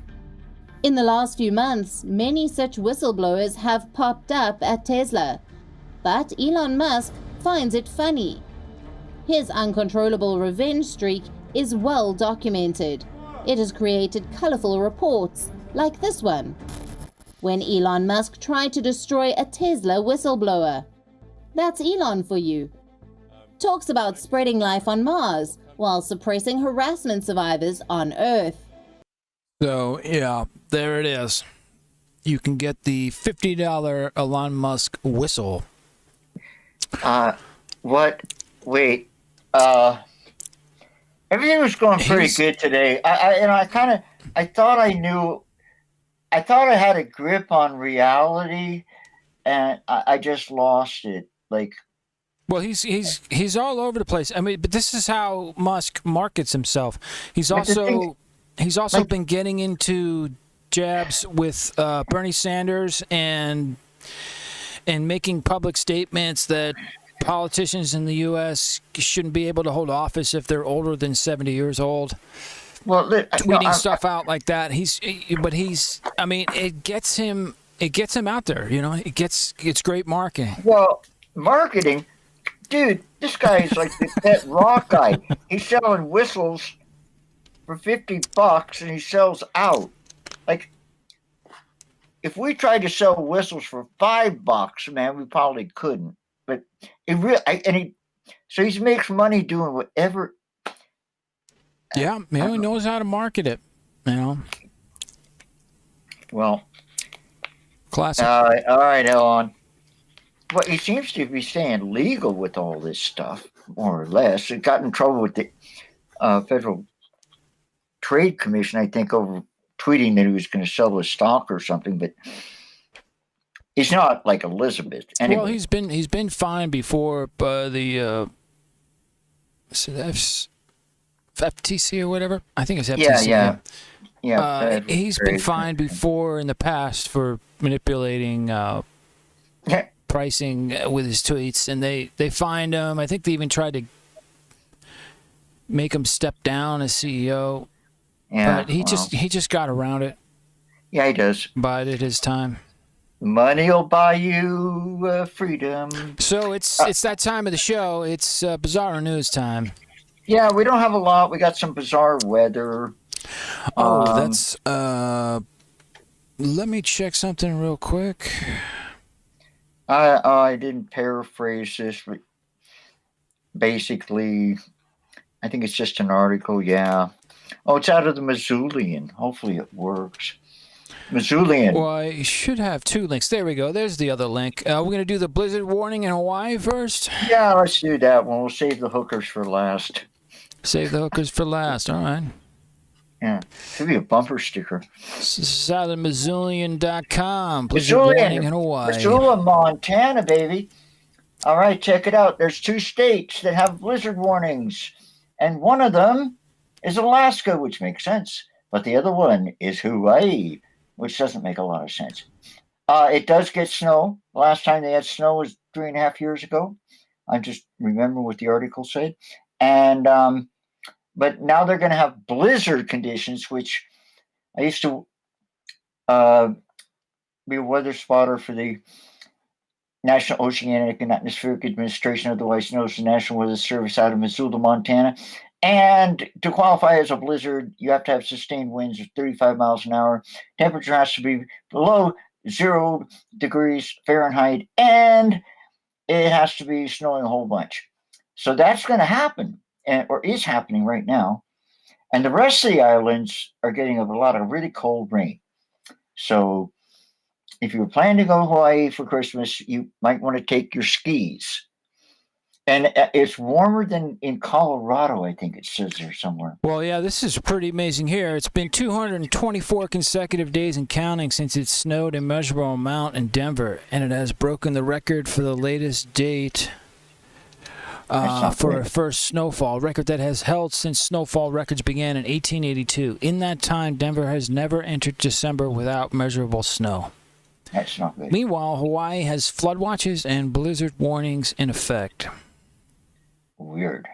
In the last few months, many such whistleblowers have popped up at Tesla. But Elon Musk finds it funny. His uncontrollable revenge streak is well documented. It has created colorful reports, like this one. When Elon Musk tried to destroy a Tesla whistleblower. That's Elon for you. Talks about spreading life on Mars while suppressing harassment survivors on Earth. So, yeah, there it is. You can get the $50 Elon Musk whistle. What? Wait. Everything was going pretty good today. I thought I had a grip on reality, and I just lost it. Well, he's all over the place. I mean, but this is how Musk markets himself. He's also been getting into jabs with Bernie Sanders and making public statements that politicians in the U.S. shouldn't be able to hold office if they're older than 70 years old. Well, tweeting stuff out like that. I mean, it gets him out there. It's great marketing. Well, marketing, dude. This guy is like the pet rock guy. He's selling whistles for $50, and he sells out. Like, if we tried to sell whistles for $5, man, we probably couldn't. But he makes money doing whatever. Yeah, he knows how to market it. Well, classic. All right, Ellen. Well, he seems to be staying legal with all this stuff, more or less. He got in trouble with the Federal Trade Commission, I think, over tweeting that he was going to sell his stock or something, but he's not like Elizabeth. Anyway. Well, he's been fined before by the FTC or whatever. I think it's FTC. Yeah. He's been fined before in the past for manipulating pricing with his tweets, and they fined him. I think they even tried to make him step down as CEO. Yeah, but he just got around it. Yeah, he does. Bided his time. Money will buy you freedom. So it's that time of the show. It's bizarre news time. Yeah, we don't have a lot. We got some bizarre weather. That's let me check something real quick. I didn't paraphrase this, but basically, I think it's just an article. Yeah. Oh, it's out of the Missoulian. Hopefully it works. Missoulian. Well, I should have two links. There we go. There's the other link. We're going to do the blizzard warning in Hawaii first? Yeah, let's do that one. We'll save the hookers for last. Save the hookers for last. All right. Yeah. Should be a bumper sticker. This is out of Missoulian.com. Blizzard warning in Hawaii. Missoula, Montana, baby. All right, check it out. There's 2 states that have blizzard warnings, and one of them is Alaska, which makes sense. But the other one is Hawaii, which doesn't make a lot of sense. It does get snow. Last time they had snow was 3.5 years ago. I just remember what the article said. And but now they're going to have blizzard conditions, which I used to be a weather spotter for the National Oceanic and Atmospheric Administration, otherwise known as the National Weather Service, out of Missoula, Montana. And to qualify as a blizzard, you have to have sustained winds of 35 miles an hour. Temperature has to be below 0 degrees Fahrenheit, and it has to be snowing a whole bunch. So that's going to happen, or is happening right now. And the rest of the islands are getting a lot of really cold rain. So if you're planning to go to Hawaii for Christmas, you might want to take your skis. And it's warmer than in Colorado, I think it says there somewhere. Well, yeah, this is pretty amazing here. It's been 224 consecutive days and counting since it snowed a measurable amount in Denver, and it has broken the record for the latest date for a first snowfall, record that has held since snowfall records began in 1882. In that time, Denver has never entered December without measurable snow. That's not good. Meanwhile, Hawaii has flood watches and blizzard warnings in effect. Weird.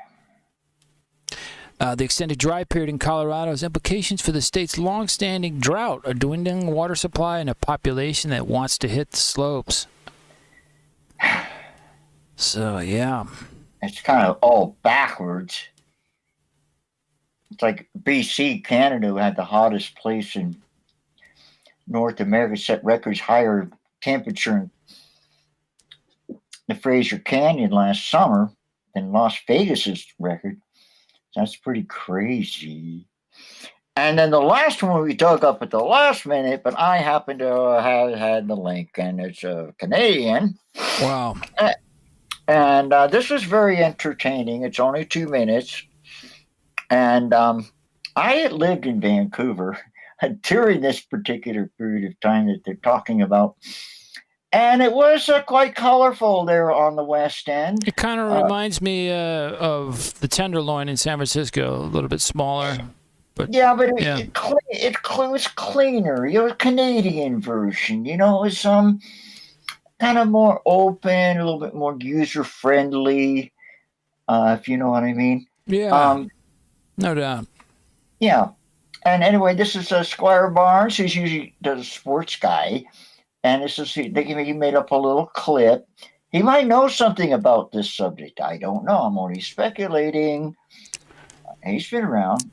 The extended dry period in Colorado has implications for the state's long-standing drought, a dwindling water supply, and a population that wants to hit the slopes. So, yeah. It's kind of all backwards. It's like BC, Canada, had the hottest place in North America, set records higher temperature in the Fraser Canyon last summer than Las Vegas's record. That's pretty crazy. And then the last one we dug up at the last minute, but I happen to have had the link, and it's a Canadian. Wow. And this was very entertaining. It's only 2 minutes. And I had lived in Vancouver during this particular period of time that they're talking about. And it was quite colorful there on the West End. It kind of reminds me of the Tenderloin in San Francisco, a little bit smaller. But yeah, but it was cleaner. You know, a Canadian version. You know, it was kind of more open, a little bit more user-friendly, if you know what I mean. Yeah, no doubt. Yeah. And anyway, this is Squire Barnes, who's usually the sports guy. And this is he made up a little clip. He might know something about this subject. I don't know. I'm only speculating. He's been around.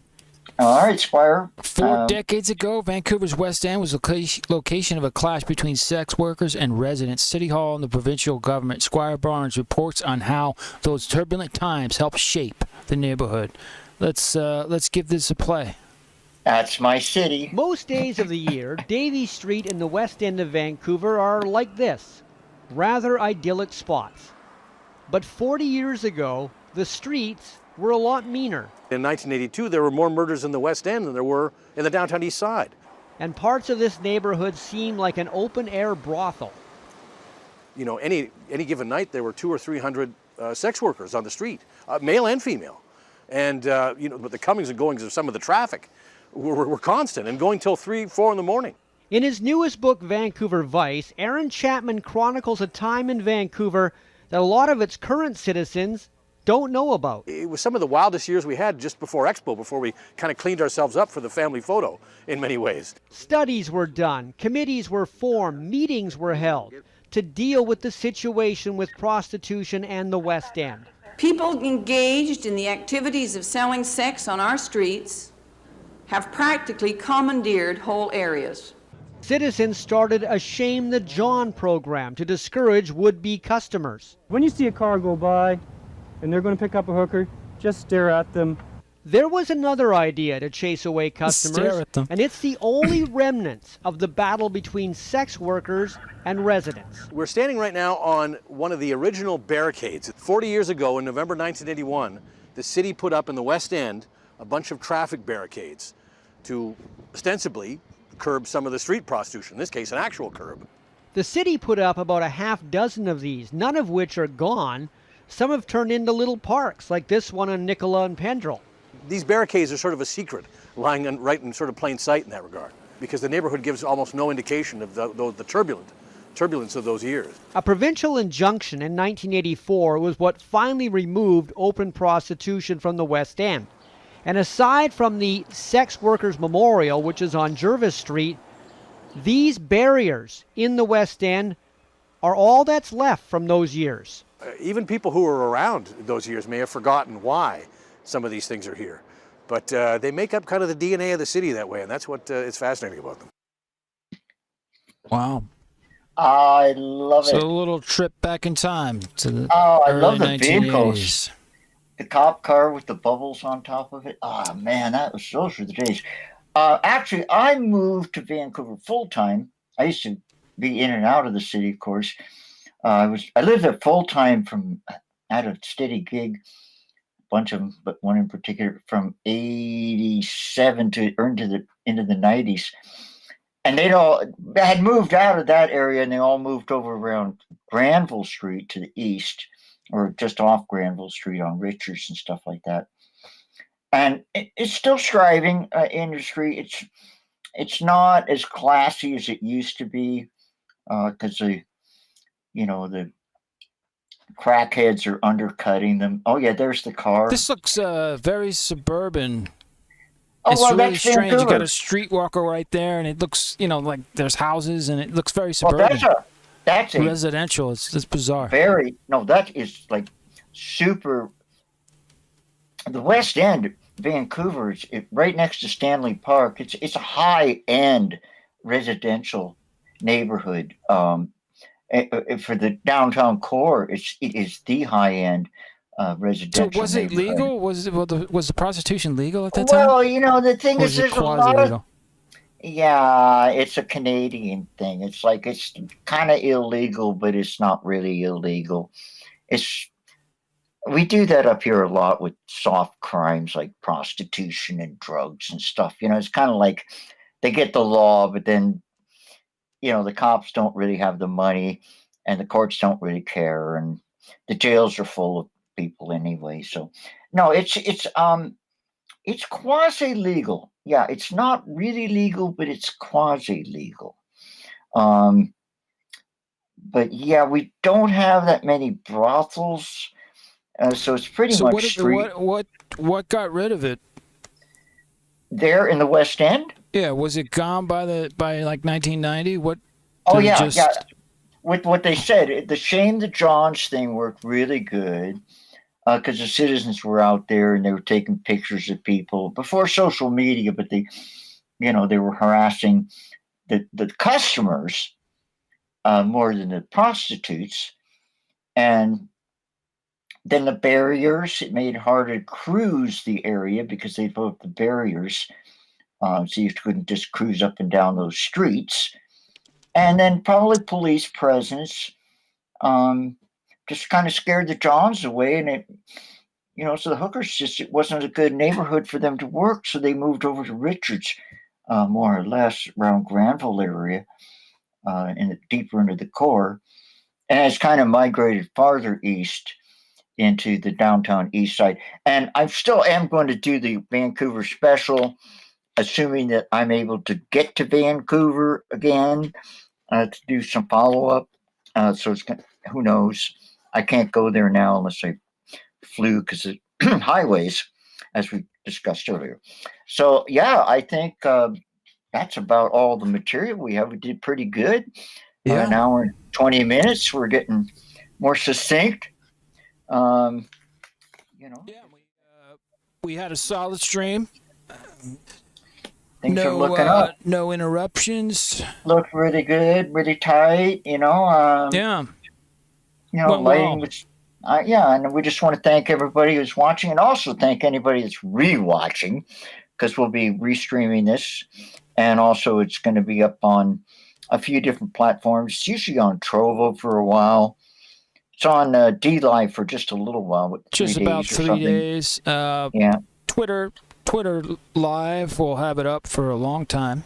All right, Squire. 4 decades ago, Vancouver's West End was the location of a clash between sex workers and residents. City Hall and the provincial government. Squire Barnes reports on how those turbulent times helped shape the neighborhood. Let's give this a play. That's my city. Most days of the year, Davie Street in the West End of Vancouver are like this, rather idyllic spots. But 40 years ago, the streets were a lot meaner. In 1982, there were more murders in the West End than there were in the downtown East Side. And parts of this neighborhood seemed like an open-air brothel. You know, any given night, there were 200 or 300 sex workers on the street, male and female. And, but the comings and goings of some of the traffic were constant and going till 3, 4 in the morning. In his newest book, Vancouver Vice, Aaron Chapman chronicles a time in Vancouver that a lot of its current citizens don't know about. It was some of the wildest years we had just before Expo, before we kind of cleaned ourselves up for the family photo in many ways. Studies were done, committees were formed, meetings were held to deal with the situation with prostitution and the West End. People engaged in the activities of selling sex on our streets have practically commandeered whole areas. Citizens started a Shame the John program to discourage would-be customers. When you see a car go by and they're going to pick up a hooker, just stare at them. There was another idea to chase away customers, and it's the only remnants of the battle between sex workers and residents. We're standing right now on one of the original barricades. 40 years ago, in November 1981, the city put up in the West End a bunch of traffic barricades to ostensibly curb some of the street prostitution, in this case an actual curb. The city put up about a half dozen of these, none of which are gone. Some have turned into little parks, like this one on Nicola and Pendrell. These barricades are sort of a secret, lying right in sort of plain sight in that regard, because the neighborhood gives almost no indication of the turbulence of those years. A provincial injunction in 1984 was what finally removed open prostitution from the West End. And aside from the Sex Workers Memorial, which is on Jervis Street, these barriers in the West End are all that's left from those years. Even people who were around those years may have forgotten why some of these things are here. But they make up kind of the DNA of the city that way, and that's what is fascinating about them. Wow. I love it. So a little trip back in time to the I early love the 1980s. vehicles. The cop car with the bubbles on top of it. Oh, man, those were the days. Actually, I moved to Vancouver full-time. I used to be in and out of the city, of course. I lived there full-time I had a steady gig, a bunch of them, but one in particular, from 87 to into the 90s. And they had moved out of that area, and they all moved over around Granville Street to the east, or just off Granville Street on Richards and stuff like that. And it's still thriving industry. It's not as classy as it used to be, because the crackheads are undercutting them. Oh yeah, there's the car. This looks very suburban. Oh, it's well, really that's strange. Vancouver. You got a streetwalker right there, and it looks, like there's houses, and it looks very suburban. Well, that's a residential. It's bizarre. That is like super. The West End, Vancouver, is right next to Stanley Park. It's a high-end residential neighborhood. For the downtown core, it is the high-end residential. So was it legal? Was the prostitution legal at that time? Well, the thing is, there's a lot of. Yeah, it's a Canadian thing. It's kind of illegal, but it's not really illegal. We do that up here a lot with soft crimes like prostitution and drugs and stuff. It's kind of like they get the law, but then, the cops don't really have the money and the courts don't really care, and the jails are full of people anyway. So, no, it's quasi-legal. Yeah, it's not really legal, but it's quasi-legal. But yeah, we don't have that many brothels, so it's pretty much street. What got rid of it? There in the West End? Yeah, was it gone by like 1990? What? Oh yeah, yeah. With what they said, the Shame the Johns thing worked really good. Because the citizens were out there and they were taking pictures of people before social media, but they were harassing the customers more than the prostitutes. And Then the barriers, it made it harder to cruise the area because they built the barriers. So you couldn't just cruise up and down those streets. And then probably police presence just kind of scared the Johns away. And so the hookers it wasn't a good neighborhood for them to work. So they moved over to Richards, more or less around Granville area, deeper into the core. And it's kind of migrated farther east into the downtown east side. And I still am going to do the Vancouver special, assuming that I'm able to get to Vancouver again to do some follow-up. So who knows? I can't go there now unless I flew because of highways, as we discussed earlier. So, yeah, I think that's about all the material we have. We did pretty good. Yeah. An hour and 20 minutes. We're getting more succinct. We had a solid stream. Things are looking up. No interruptions. Looked really good, really tight. Yeah. Lighting was. And we just want to thank everybody who's watching, and also thank anybody that's re-watching, because we'll be restreaming this, and also it's going to be up on a few different platforms. It's usually on Trovo for a while. It's on D-Live for just a little while. Just about 3 days. Twitter Live will have it up for a long time.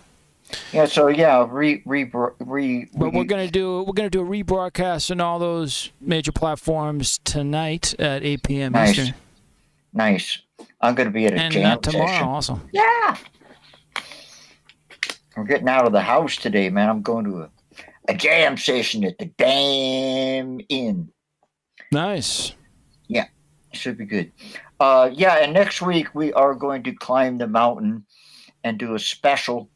Yeah. So but we're gonna do a rebroadcast on all those major platforms tonight at 8 p.m. Eastern. Nice. I'm gonna be at a jam tomorrow session. Also. Yeah. We're getting out of the house today, man. I'm going to a jam session at the Dam Inn. Nice. Yeah, should be good. And next week we are going to climb the mountain and do a special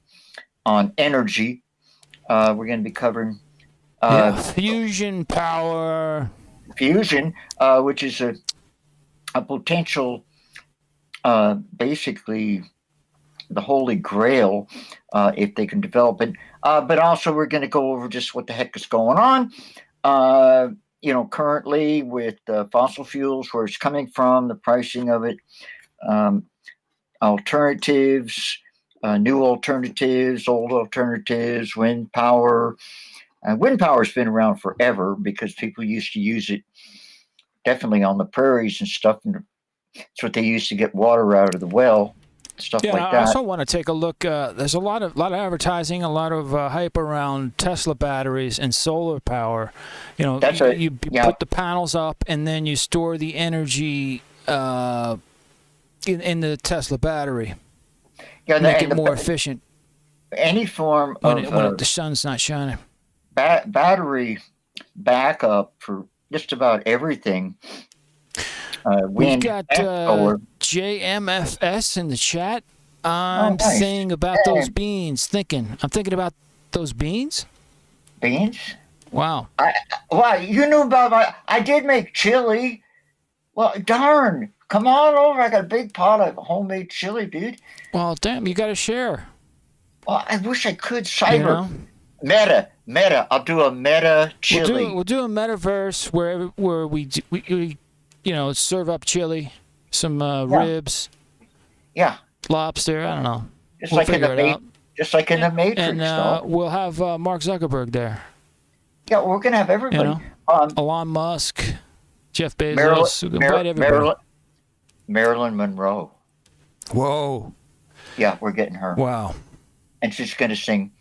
on energy. We're going to be covering fusion power. Fusion, which is a potential, basically the holy grail, if they can develop it. But also we're going to go over just what the heck is going on. Currently with fossil fuels, where it's coming from, the pricing of it, alternatives, new alternatives, old alternatives, wind power. Wind power has been around forever because people used to use it definitely on the prairies and stuff. And it's what they used to get water out of the well, stuff like that. I also want to take a look. There's a lot of advertising, a lot of hype around Tesla batteries and solar power. You put the panels up and then you store the energy in the Tesla battery. Make it more efficient. Any form when the sun's not shining. Battery backup for just about everything. We've got JMFS in the chat. I'm saying about those beans. I'm thinking about those beans. Beans? Wow. You knew about I did make chili. Well, darn. Come on over. I got a big pot of homemade chili, dude. Well, damn, you got to share. Well, I wish I could. Meta. I'll do a meta chili. We'll do a metaverse where we serve up chili, some ribs. Yeah. Lobster. I don't know. Just like in the Matrix. And we'll have Mark Zuckerberg there. Yeah, we're gonna have everybody. Elon Musk, Jeff Bezos. Invite everybody. Marilyn Monroe. Whoa. Yeah, we're getting her. Wow. And she's going to sing,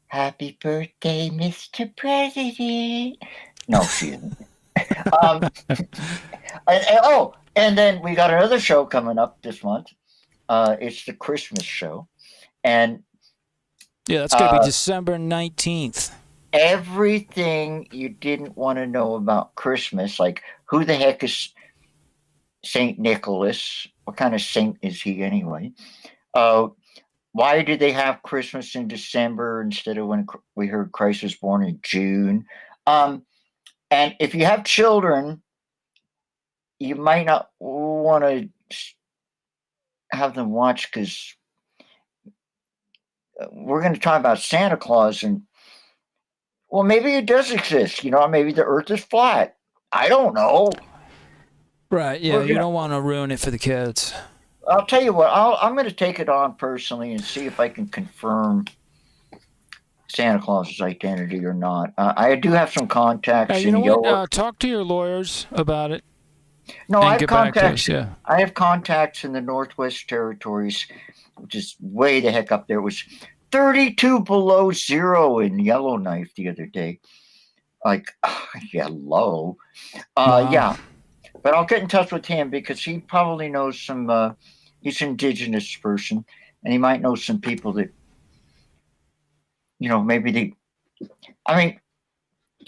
"Happy Birthday, Mr. President." No, she isn't. And then we got another show coming up this month. It's the Christmas show. And that's going to be December 19th. Everything you didn't want to know about Christmas, like who the heck is St. Nicholas? What kind of saint is he anyway? Why did they have Christmas in December instead of when we heard Christ was born in June? And if you have children, you might not want to have them watch, because we're going to talk about Santa Claus, and maybe it does exist. Maybe the earth is flat. I don't know. Right. Yeah. You don't want to ruin it for the kids. I'll tell you what. I'm going to take it on personally and see if I can confirm Santa Claus's identity or not. I do have some contacts you in know York. what? Talk to your lawyers about it. No, I have contacts. Yeah. I have contacts in the Northwest Territories, which is way the heck up there. It was 32 below zero in Yellowknife the other day. Like, low. Wow. Yeah. But I'll get in touch with him because he probably knows some. He's an indigenous person, and he might know some people that, maybe they. I mean,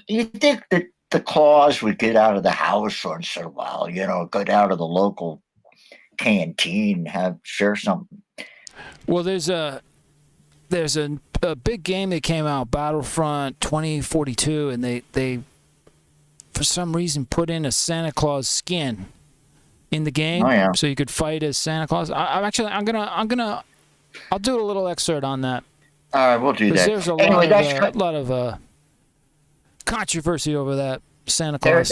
you think that the Claus would get out of the house once in a while, go down to the local canteen and share something. Well, there's a big game that came out, Battlefront 2042, and they for some reason put in a Santa Claus skin in the game, so you could fight as Santa Claus. I'll do a little excerpt on that. All right, we'll do that. There's a lot of controversy over that Santa Claus.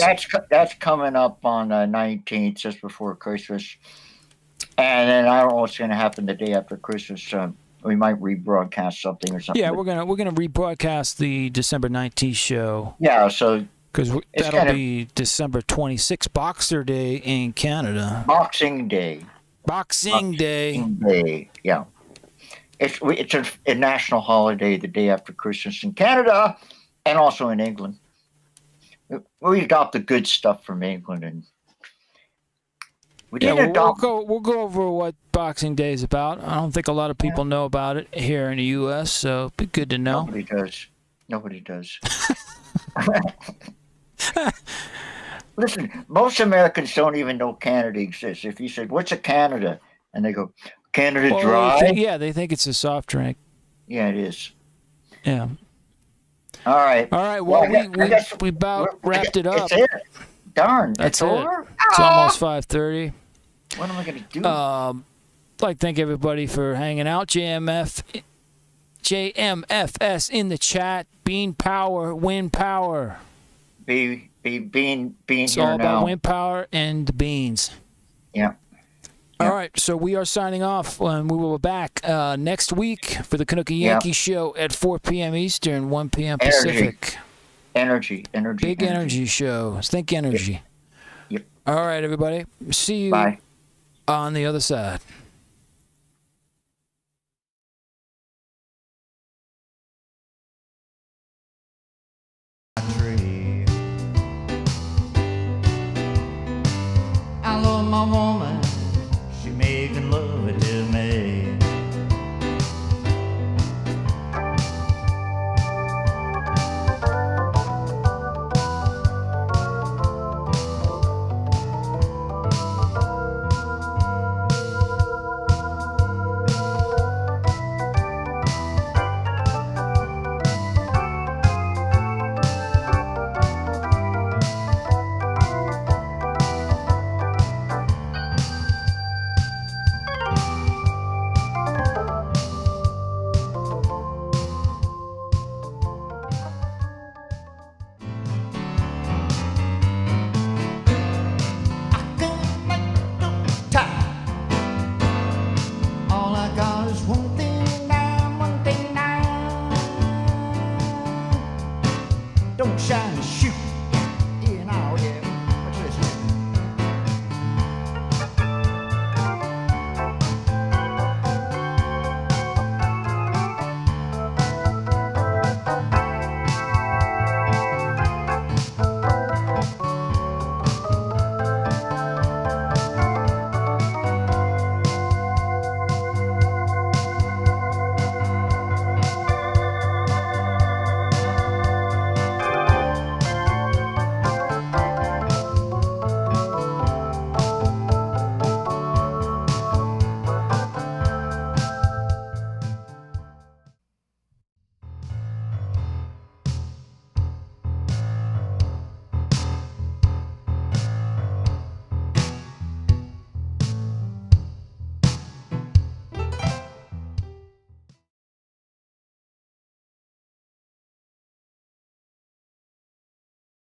That's coming up on the 19th, just before Christmas, and then I don't know what's going to happen the day after Christmas. We might rebroadcast something or something. Yeah, we're gonna rebroadcast the December 19th show. Yeah, so because that'll be December 26th, Boxer Day in Canada. Boxing Day. Boxing Day. Yeah, it's a national holiday the day after Christmas in Canada, and also in England. We got the good stuff from England, and we'll go over what Boxing Day is about. I don't think a lot of people know about it here in the U.S., so it'd be good to know. Nobody does. Listen, most Americans don't even know Canada exists. If you said, "What's a Canada?" and they go, "Canada Dry." They think it's a soft drink. Yeah, it is. Yeah. All right. Well, we about wrapped it up. That's it. Darn. That's it. Over? It's almost 5:30. What am I going to do? I'd like to thank everybody for hanging out. JMFS in the chat. Bean power, wind power. Bean It's here all about now. wind power and the beans. Yeah. All right, so we are signing off, and we will be back next week for the Canuck Yankee show at 4 p.m. Eastern, 1 p.m. Pacific. Energy. Big energy show. Think energy. Yep. All right, everybody. See you on the other side.